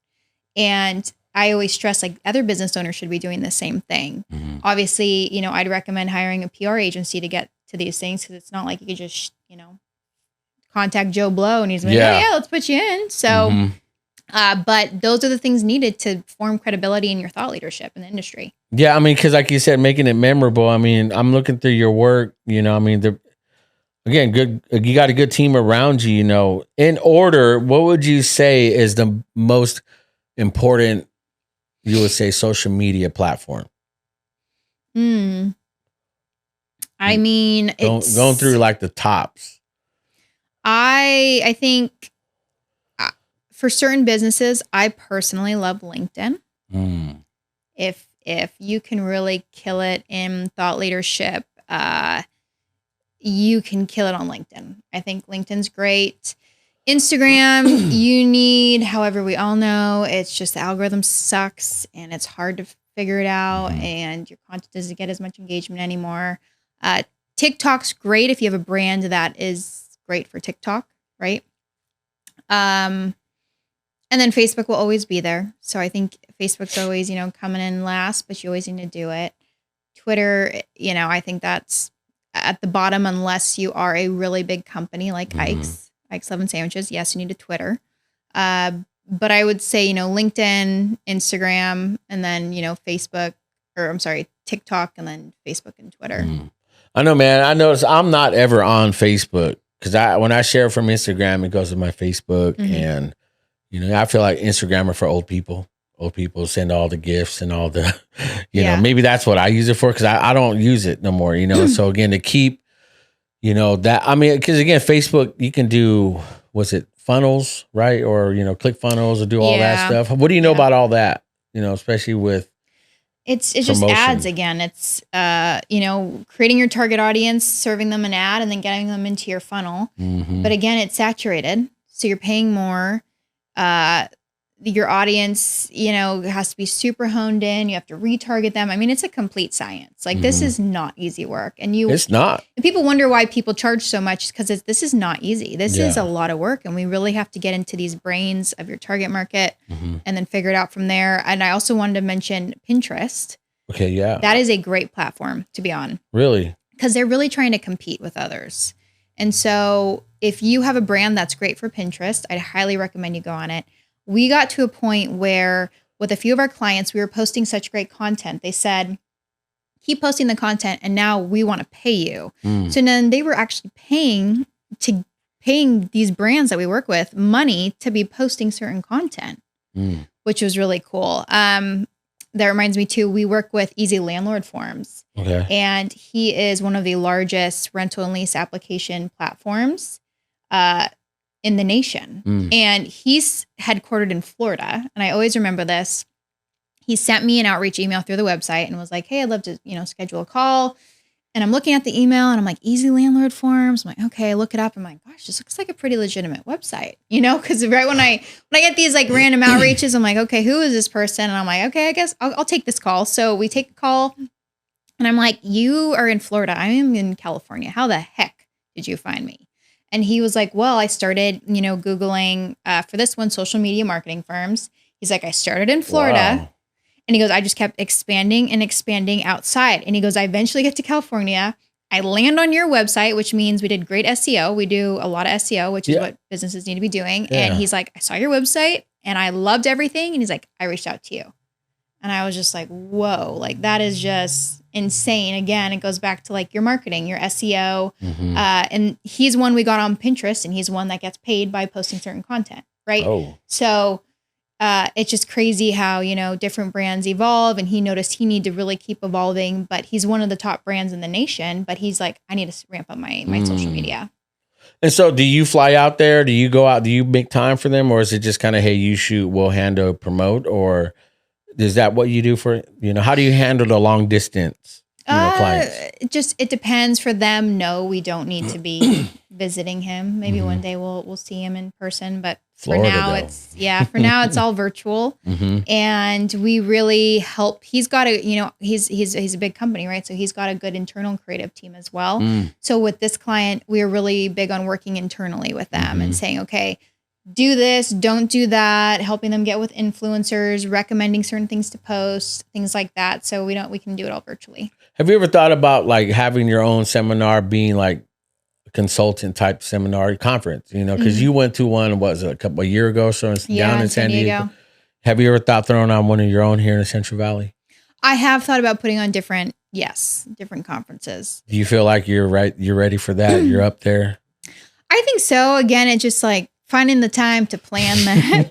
And I always stress like other business owners should be doing the same thing. Obviously, I'd recommend hiring a PR agency to get to these things because it's not like you could just, contact Joe Blow and he's like, yeah, let's put you in. So, but those are the things needed to form credibility in your thought leadership in the industry. Yeah. I mean, cause like you said, making it memorable. I mean, I'm looking through your work, again, good. You got a good team around you, in order. What would you say is the most important, you would say, social media platform? I mean, it's going through like the tops. I think for certain businesses, I personally love LinkedIn. If you can really kill it in thought leadership, you can kill it on LinkedIn. I think LinkedIn's great. Instagram, you need, however, we all know, it's just the algorithm sucks and it's hard to figure it out and your content doesn't get as much engagement anymore. TikTok's great if you have a brand that is great for TikTok, right? And then Facebook will always be there. So I think Facebook's always, coming in last, but you always need to do it. Twitter, I think that's at the bottom unless you are a really big company like Ike's 11 Sandwiches. Yes, you need a Twitter. But I would say, LinkedIn, Instagram, and then, Facebook, or I'm sorry, TikTok, and then Facebook and Twitter. I know, man. I notice I'm not ever on Facebook. Because when I share from Instagram, it goes to my Facebook. And, I feel like Instagram are for old people. Old people send all the gifts and all the, maybe that's what I use it for. Because I don't use it no more, So again, to keep, that, I mean, because again, Facebook, you can do, was it funnels, right? Or, click funnels or do all that stuff. What do you know about all that? Especially with. It's just ads again. It's, creating your target audience, serving them an ad, and then getting them into your funnel. But again, it's saturated. So you're paying more. Your audience, has to be super honed in. You have to retarget them. I mean, it's a complete science. Like this is not easy work. And it's not. People wonder why people charge so much because this is not easy. This is a lot of work. And we really have to get into these brains of your target market and then figure it out from there. And I also wanted to mention Pinterest. Okay. Yeah. That is a great platform to be on. Really? because they're really trying to compete with others. And so if you have a brand that's great for Pinterest, I'd highly recommend you go on it. We got to a point where with a few of our clients, we were posting such great content. They said, keep posting the content and now we want to pay you. So then they were actually paying these brands that we work with money to be posting certain content, which was really cool. That reminds me too, we work with Easy Landlord Forms. Okay. And he is one of the largest rental and lease application platforms in the nation. And he's headquartered in Florida. And I always remember this. He sent me an outreach email through the website and was like, hey, I'd love to, schedule a call. And I'm looking at the email and I'm like, Easy Landlord Forms. I'm like, okay, I look it up. I'm like, gosh, this looks like a pretty legitimate website, because right when I get these like random outreaches, I'm like, okay, who is this person? And I'm like, okay, I guess I'll take this call. So we take a call and I'm like, you are in Florida. I am in California. How the heck did you find me? And he was like, well, I started, Googling for this one, social media marketing firms. He's like, I started in Florida. Wow. And he goes, I just kept expanding and expanding outside. And he goes, I eventually get to California. I land on your website, which means we did great SEO. We do a lot of SEO, which is what businesses need to be doing. Yeah. And he's like, I saw your website and I loved everything. And he's like, I reached out to you. And I was just like, whoa, like that is just insane. Again, it goes back to like your marketing, your SEO. And he's one we got on Pinterest and he's one that gets paid by posting certain content, right? Oh. So it's just crazy how, different brands evolve and he noticed he needed to really keep evolving, but he's one of the top brands in the nation, but he's like, I need to ramp up my social media. And so do you fly out there? Do you go out? Do you make time for them? Or is it just kind of, hey, you shoot, we'll handle, promote? Or is that what you do for, how do you handle the long distance clients? It depends. For them, no, we don't need to be visiting him. Maybe one day we'll see him in person, but Florida, for now it's all virtual. And we really help. He's got he's a big company, right? So he's got a good internal creative team as well. So with this client, we are really big on working internally with them and saying, okay, do this, don't do that, helping them get with influencers, recommending certain things to post, things like that. So we can do it all virtually. Have you ever thought about like having your own seminar, being like a consultant type seminar conference, because you went to one, a year ago or so down in San Diego. Have you ever thought throwing on one of your own here in the Central Valley? I have thought about putting on different conferences. Do you feel like you're ready for that? You're up there? I think so. Again, it's just like finding the time to plan that.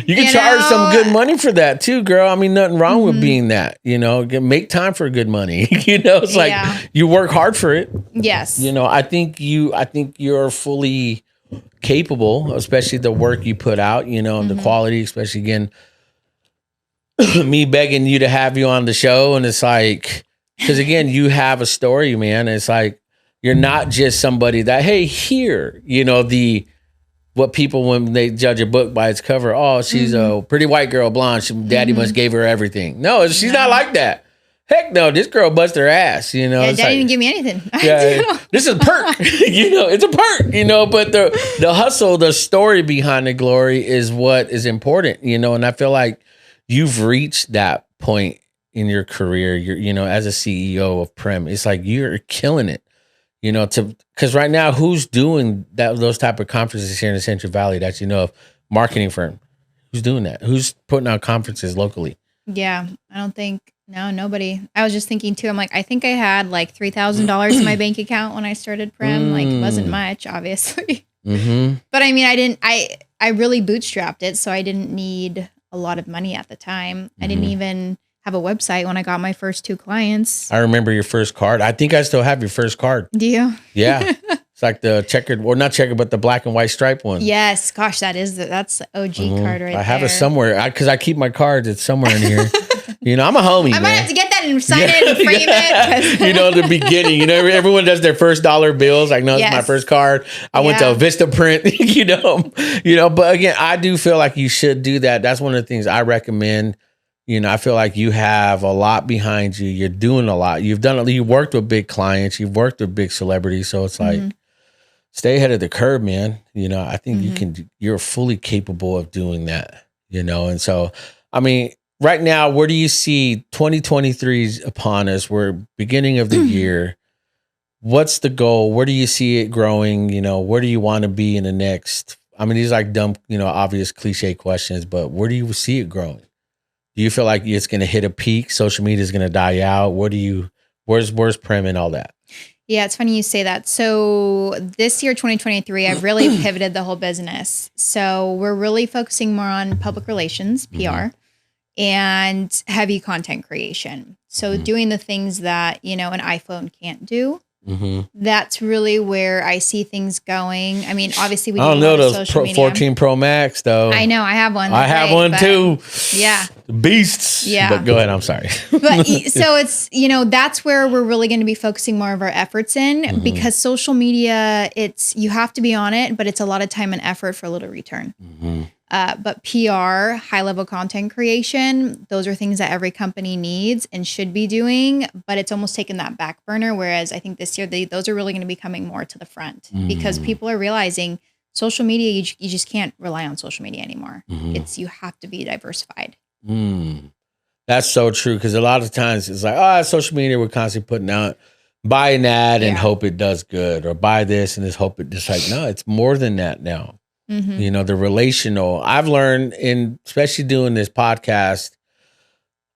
You can charge some good money for that too, girl. I mean, nothing wrong with being that, make time for good money. It's like you work hard for it. Yes. I think you're fully capable, especially the work you put out, and the quality, especially again, me begging you to have you on the show. And it's like, because again, you have a story, man. It's like, you're not just somebody that, hey, here, what people, when they judge a book by its cover, oh, she's a pretty white girl, blonde. Daddy must gave her everything. No, she's not like that. Heck no, this girl bust her ass, Yeah, Daddy didn't give me anything. This is perk, it's a perk, but the hustle, the story behind the glory is what is important, and I feel like you've reached that point in your career, you're, as a CEO of PREM, it's like you're killing it. Because right now, who's doing those type of conferences here in the Central Valley that of marketing firm? Who's doing that? Who's putting on conferences locally? Yeah, I don't think, nobody. I was just thinking too, I'm like, I think I had like $3,000 in my bank account when I started PREM. Like, it wasn't much, obviously. But I mean, I really bootstrapped it, so I didn't need a lot of money at the time. I didn't even have a website when I got my first 2 clients. I remember your first card. I think I still have your first card. Do you? Yeah. It's like the checkered, or not checkered, but the black and white stripe one. Yes. Gosh, that's the OG card right there. I have it somewhere because I keep my cards. It's somewhere in here. I'm a homie, I might have to get that and sign it and frame it. The beginning, everyone does their first dollar bills. Like, no, it's my first card. I went to a Vista print, but again, I do feel like you should do that. That's one of the things I recommend. I feel like you have a lot behind you. You're doing a lot. You worked with big clients. You've worked with big celebrities. So it's like, stay ahead of the curve, man. I think you're fully capable of doing that, And so, I mean, right now, where do you see 2023's upon us? We're beginning of the year. what's the goal? Where do you see it growing? Where do you want to be in the next? I mean, these are like dumb, obvious cliche questions, but where do you see it growing? Do you feel like it's going to hit a peak? Social media is going to die out? Where's PREM and all that? Yeah, it's funny you say that. So this year, 2023, I've really pivoted the whole business. So we're really focusing more on public relations, PR, and heavy content creation. So doing the things that, an iPhone can't do. That's really where I see things going. I mean, obviously, we I don't know those social media. 14 Pro Max though. I know I have one. I have one too. Yeah, beasts. Yeah, but go ahead. I'm sorry. But so it's that's where we're really going to be focusing more of our efforts in because social media, you have to be on it, but it's a lot of time and effort for a little return. But PR, high level content creation, those are things that every company needs and should be doing, but it's almost taken that back burner. Whereas I think this year, those are really going to be coming more to the front because people are realizing social media, you just can't rely on social media anymore. You have to be diversified. That's so true. Because a lot of times it's like, social media, we're constantly putting out, buy an ad and hope it does good, or buy this and just hope it just like, no, it's more than that now. The relational, I've learned especially doing this podcast,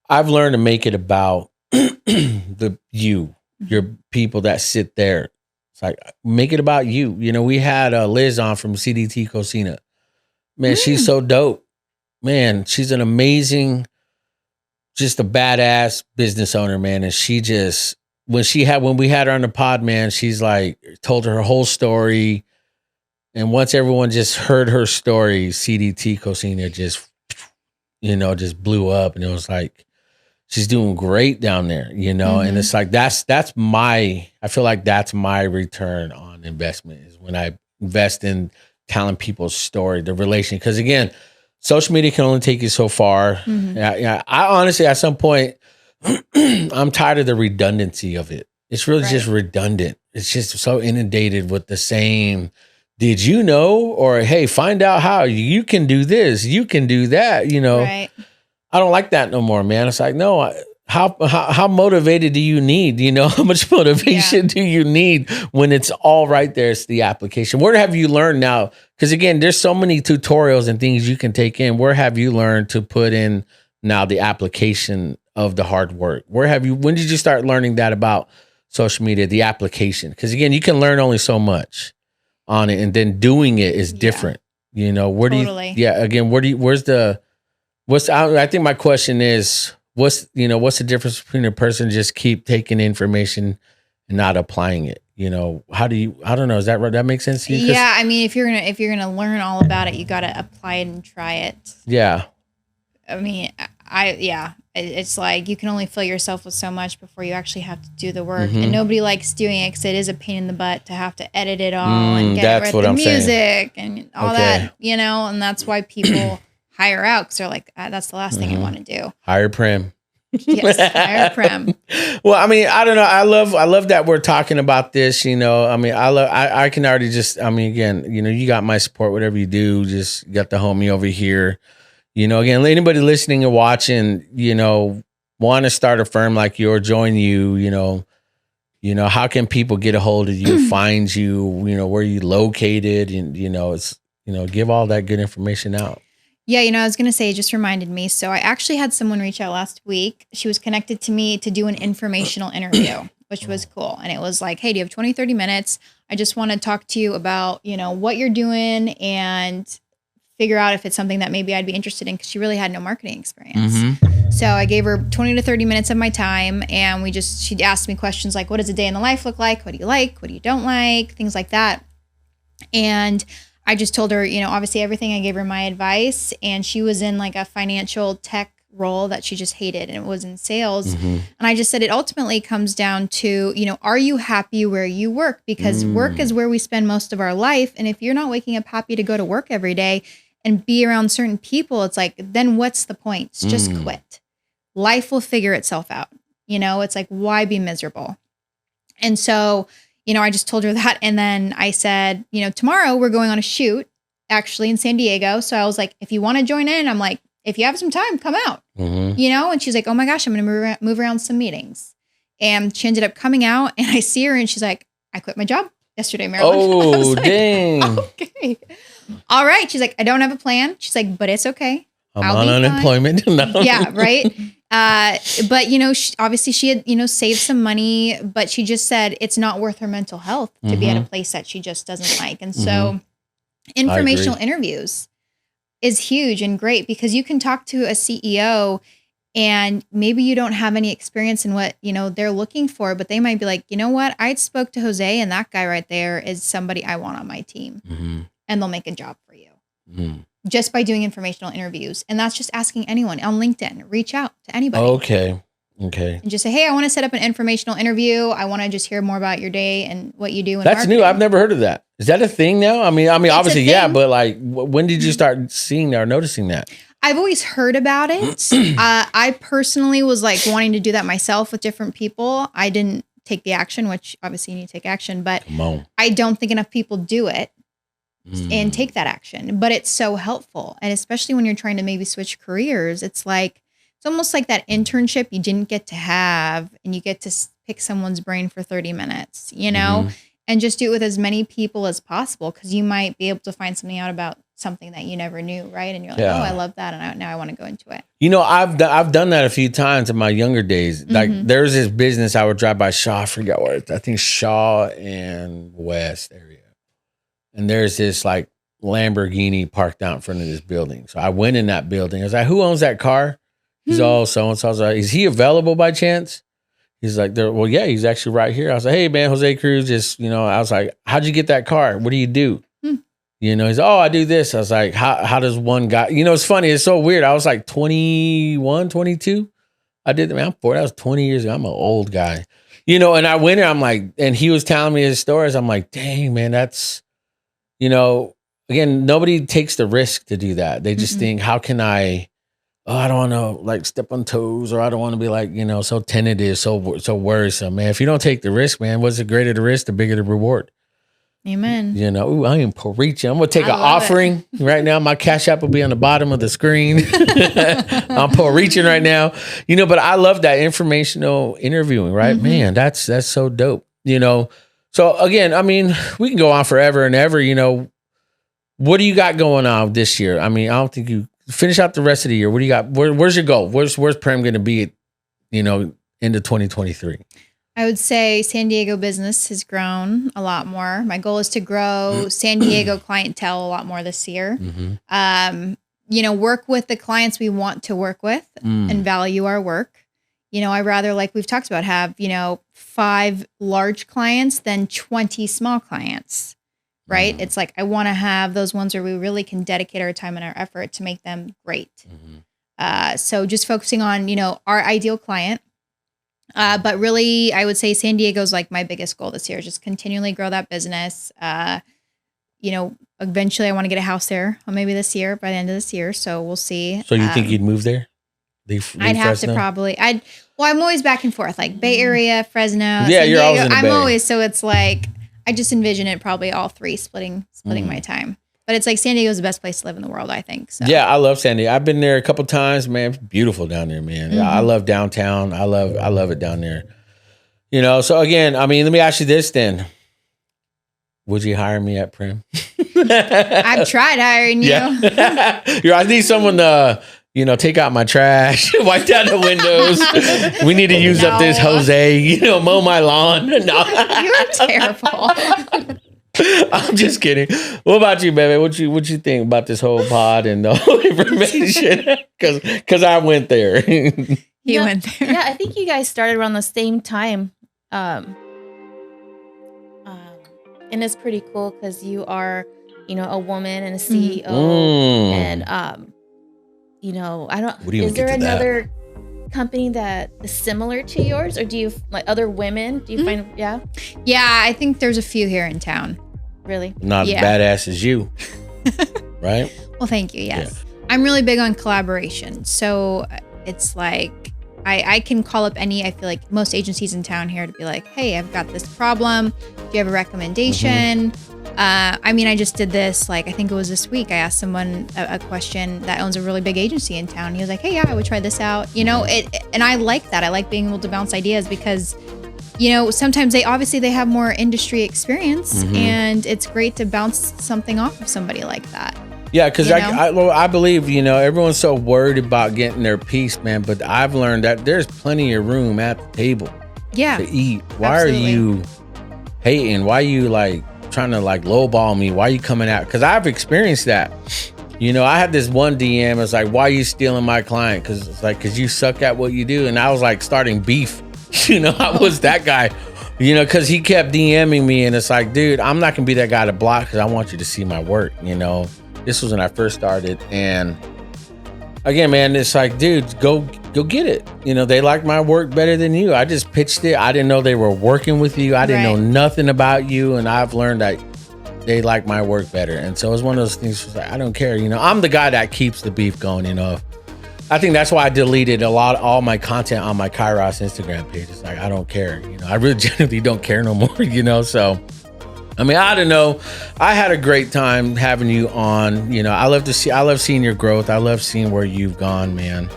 I've learned to make it about your people that sit there. It's like, make it about you. We had Liz on from CDT Cocina. Man, she's so dope. Man, she's an amazing, just a badass business owner, man. And she just, when we had her on the pod, man, she's like, told her whole story. And once everyone just heard her story, CDT Cocina just blew up. And it was like, she's doing great down there, and it's like, I feel like that's my return on investment is when I invest in telling people's story, the relation. Because again, social media can only take you so far. I honestly, at some point, I'm tired of the redundancy of it. It's really just redundant. It's just so inundated with the same, did you know? Or, hey, find out how you can do this. You can do that, Right. I don't like that no more, man. It's like, no, how motivated do you need? How much motivation do you need when it's all right there? It's the application. Where have you learned now? Because again, there's so many tutorials and things you can take in. Where have you learned to put in now the application of the hard work? When did you start learning that about social media, the application? Because again, you can learn only so much on it, and then doing it is different. I think my question is, what's the difference between a person just keep taking information and not applying it? I don't know. Is that right? That makes sense to you? Yeah. I mean, if you're going to learn all about it, you got to apply it and try it. Yeah. I mean, it's like you can only fill yourself with so much before you actually have to do the work. And nobody likes doing it because it is a pain in the butt to have to edit it all and get rid of the music and all that, and that's why people hire out because they're like, that's the last thing I want to do. Hire PREM. Yes, hire PREM. Well, I mean, I don't know. I love that we're talking about this. I mean, I can already just, I mean, again, you got my support, whatever you do, just got the homie over here. Again, anybody listening and watching, want to start a firm like yours, join you, how can people get a hold of you, find you, where you located, and, it's, give all that good information out. Yeah, I was going to say, it just reminded me. So I actually had someone reach out last week. She was connected to me to do an informational interview, which was cool. And it was like, hey, do you have 20, 30 minutes? I just want to talk to you about, what you're doing and figure out if it's something that maybe I'd be interested in, because she really had no marketing experience. So I gave her 20 to 30 minutes of my time, and she asked me questions like, what does a day in the life look like? What do you like? What do you don't like? Things like that. And I just told her, obviously everything. I gave her my advice, and she was in like a financial tech role that she just hated, and it was in sales. And I just said, it ultimately comes down to, are you happy where you work? Because work is where we spend most of our life. And if you're not waking up happy to go to work every day and be around certain people, it's like, then what's the point? Just quit. Life will figure itself out. It's like, why be miserable? And so, I just told her that. And then I said, tomorrow we're going on a shoot actually in San Diego. So I was like, if you want to join in, I'm like, if you have some time, come out, and she's like, oh my gosh, I'm going to move around some meetings. And she ended up coming out, and I see her and she's like, I quit my job yesterday, Marilyn. Oh, dang. Okay. All right. She's like, I don't have a plan. She's like, but it's okay. I'm on unemployment. No. Yeah, right. But obviously she had, saved some money, but she just said it's not worth her mental health to be at a place that she just doesn't like. And so informational interviews is huge and great because you can talk to a CEO and maybe you don't have any experience in what, they're looking for, but they might be like, you know what? I spoke to Jose and that guy right there is somebody I want on my team and they'll make a job for you. Just by doing informational interviews. And that's just asking anyone on LinkedIn, reach out to anybody. Okay. And just say, hey, I want to set up an informational interview. I want to just hear more about your day and what you do. In That's marketing. new. I've never heard of that. Is that a thing now? I mean, obviously, yeah, but like, when did you start seeing that or noticing that? I've always heard about it. I personally was like wanting to do that myself with different people. I didn't take the action, which obviously you need to take action, but I don't think enough people do it. And take that action, but it's so helpful. And especially when you're trying to maybe switch careers, it's almost like that internship you didn't get to have and you get to pick someone's brain for 30 minutes, and just do it with as many people as possible. Cause you might be able to find something out about something that you never knew. Right. And you're like, oh, I love that. And now I want to go into it. I've done that a few times in my younger days. Like there's this business I would drive by Shaw, I forgot where I think Shaw and West area. And there's this like Lamborghini parked out in front of this building. So I went in that building. I was like, who owns that car? He's all so-and-so. I was like, is he available by chance? He's like, well, yeah, he's actually right here. I was like, hey man, Jose Cruz, just, I was like, how'd you get that car? What do you do? He's like, oh, I do this. I was like, how does one guy, it's funny. It's so weird. I was like 21, 22. I did, man, I'm 40. That was 20 years ago. I'm an old guy, and I went in, I'm like, and he was telling me his stories. I'm like, dang, man, that's, again, nobody takes the risk to do that. They just think, how can I don't want to like step on toes, or I don't want to be like, so tentative, so worrisome, man. If you don't take the risk, man, what's the greater the risk, the bigger the reward. Amen. I am preaching. I'm going to take an offering right now. My Cash App will be on the bottom of the screen. I'm reaching right now, but I love that informational interviewing, right? Man, that's so dope, So again, I mean, we can go on forever and ever, what do you got going on this year? I mean, I don't think you finish out the rest of the year. What do you got? Where's your goal? Where's PREM going to be, into 2023? I would say San Diego business has grown a lot more. My goal is to grow San Diego clientele a lot more this year. Work with the clients we want to work with and value our work. I rather, like we've talked about, have, 5 large clients than 20 small clients, right? It's like, I want to have those ones where we really can dedicate our time and our effort to make them great. So just focusing on, our ideal client. But really, I would say San Diego's like my biggest goal this year, just continually grow that business. Eventually I want to get a house there, or maybe this year, by the end of this year. So we'll see. So you think you'd move there? I'd have to probably, I'm always back and forth, like Bay Area, Fresno. Yeah, San Diego. you're always in the Bay. Always, so it's like, I just envision it probably all 3 splitting my time. But it's like San Diego's the best place to live in the world, I think. So. Yeah, I love San Diego. I've been there a couple times, man. It's beautiful down there, man. I love downtown. I love it down there. So again, I mean, let me ask you this then. Would you hire me at PREM? I've tried hiring you. Yeah. I need someone to, take out my trash, wipe down the windows. We need to use up this Jose, mow my lawn. No. You're terrible. I'm just kidding. What about you, baby? What you think about this whole pod and the whole information? Because I went there. You went there. Yeah, I think you guys started around the same time. And it's pretty cool because you are, a woman and a CEO. And, I don't, is there another company that is similar to yours, or do you like other women? Do you find, Yeah, I think there's a few here in town. Really? Not as badass as you. Right? Well, thank you. Yes. Yeah. I'm really big on collaboration. So it's like, I can call up I feel like most agencies in town here to be like, hey, I've got this problem. Do you have a recommendation? I just did this, I think it was this week. I asked someone a question that owns a really big agency in town. He was like, hey, yeah, I would try this out. And I like that. I like being able to bounce ideas because you know, sometimes they have more industry experience, and it's great to bounce something off of somebody like that. Yeah, because I believe, you know, everyone's so worried about getting their piece, man. But I've learned that there's plenty of room at the table to eat. Why are you hating? Why are you like trying to like lowball me? Why are you coming out? Because I've experienced that. You know, I had this one DM. It's like, why are you stealing my client? Because it's like, because you suck at what you do. And I was like starting beef. You know, I was that guy. You know, because he kept DMing me, and it's like, dude, I'm not gonna be that guy to block because I want you to see my work. You know. This was when I first started, and again, man, it's like, dude, go get it. You know, they like my work better than you. I just pitched it. I didn't know they were working with you. I didn't know nothing about you, and I've learned that they like my work better. And so it's one of those things. Like, I don't care. You know, I'm the guy that keeps the beef going. You know, I think that's why I deleted all my content on my Kairos Instagram page. It's like I don't care. You know, I really genuinely don't care no more. You know, so. I mean, I don't know. I had a great time having you on. You know, I love seeing your growth. I love seeing where you've gone, man.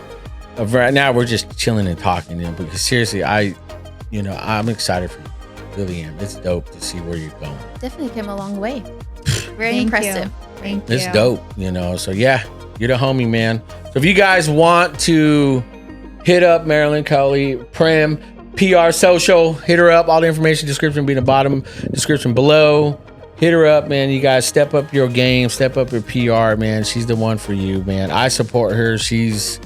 Right now, we're just chilling and talking, because seriously, I'm excited for you. Really am. It's dope to see where you're going. Definitely came a long way. Very impressive. Thank you. It's dope, you know. So yeah, you're the homie, man. So if you guys want to hit up Marilyn Cully, PREM, PR social, hit her up. All the information description will be in the bottom description below. Hit her up, man. You guys step up your game, step up your PR, man. She's the one for you, man. I support her. She's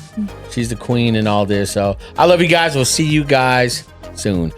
the queen in all this. So I love you guys. We'll see you guys soon.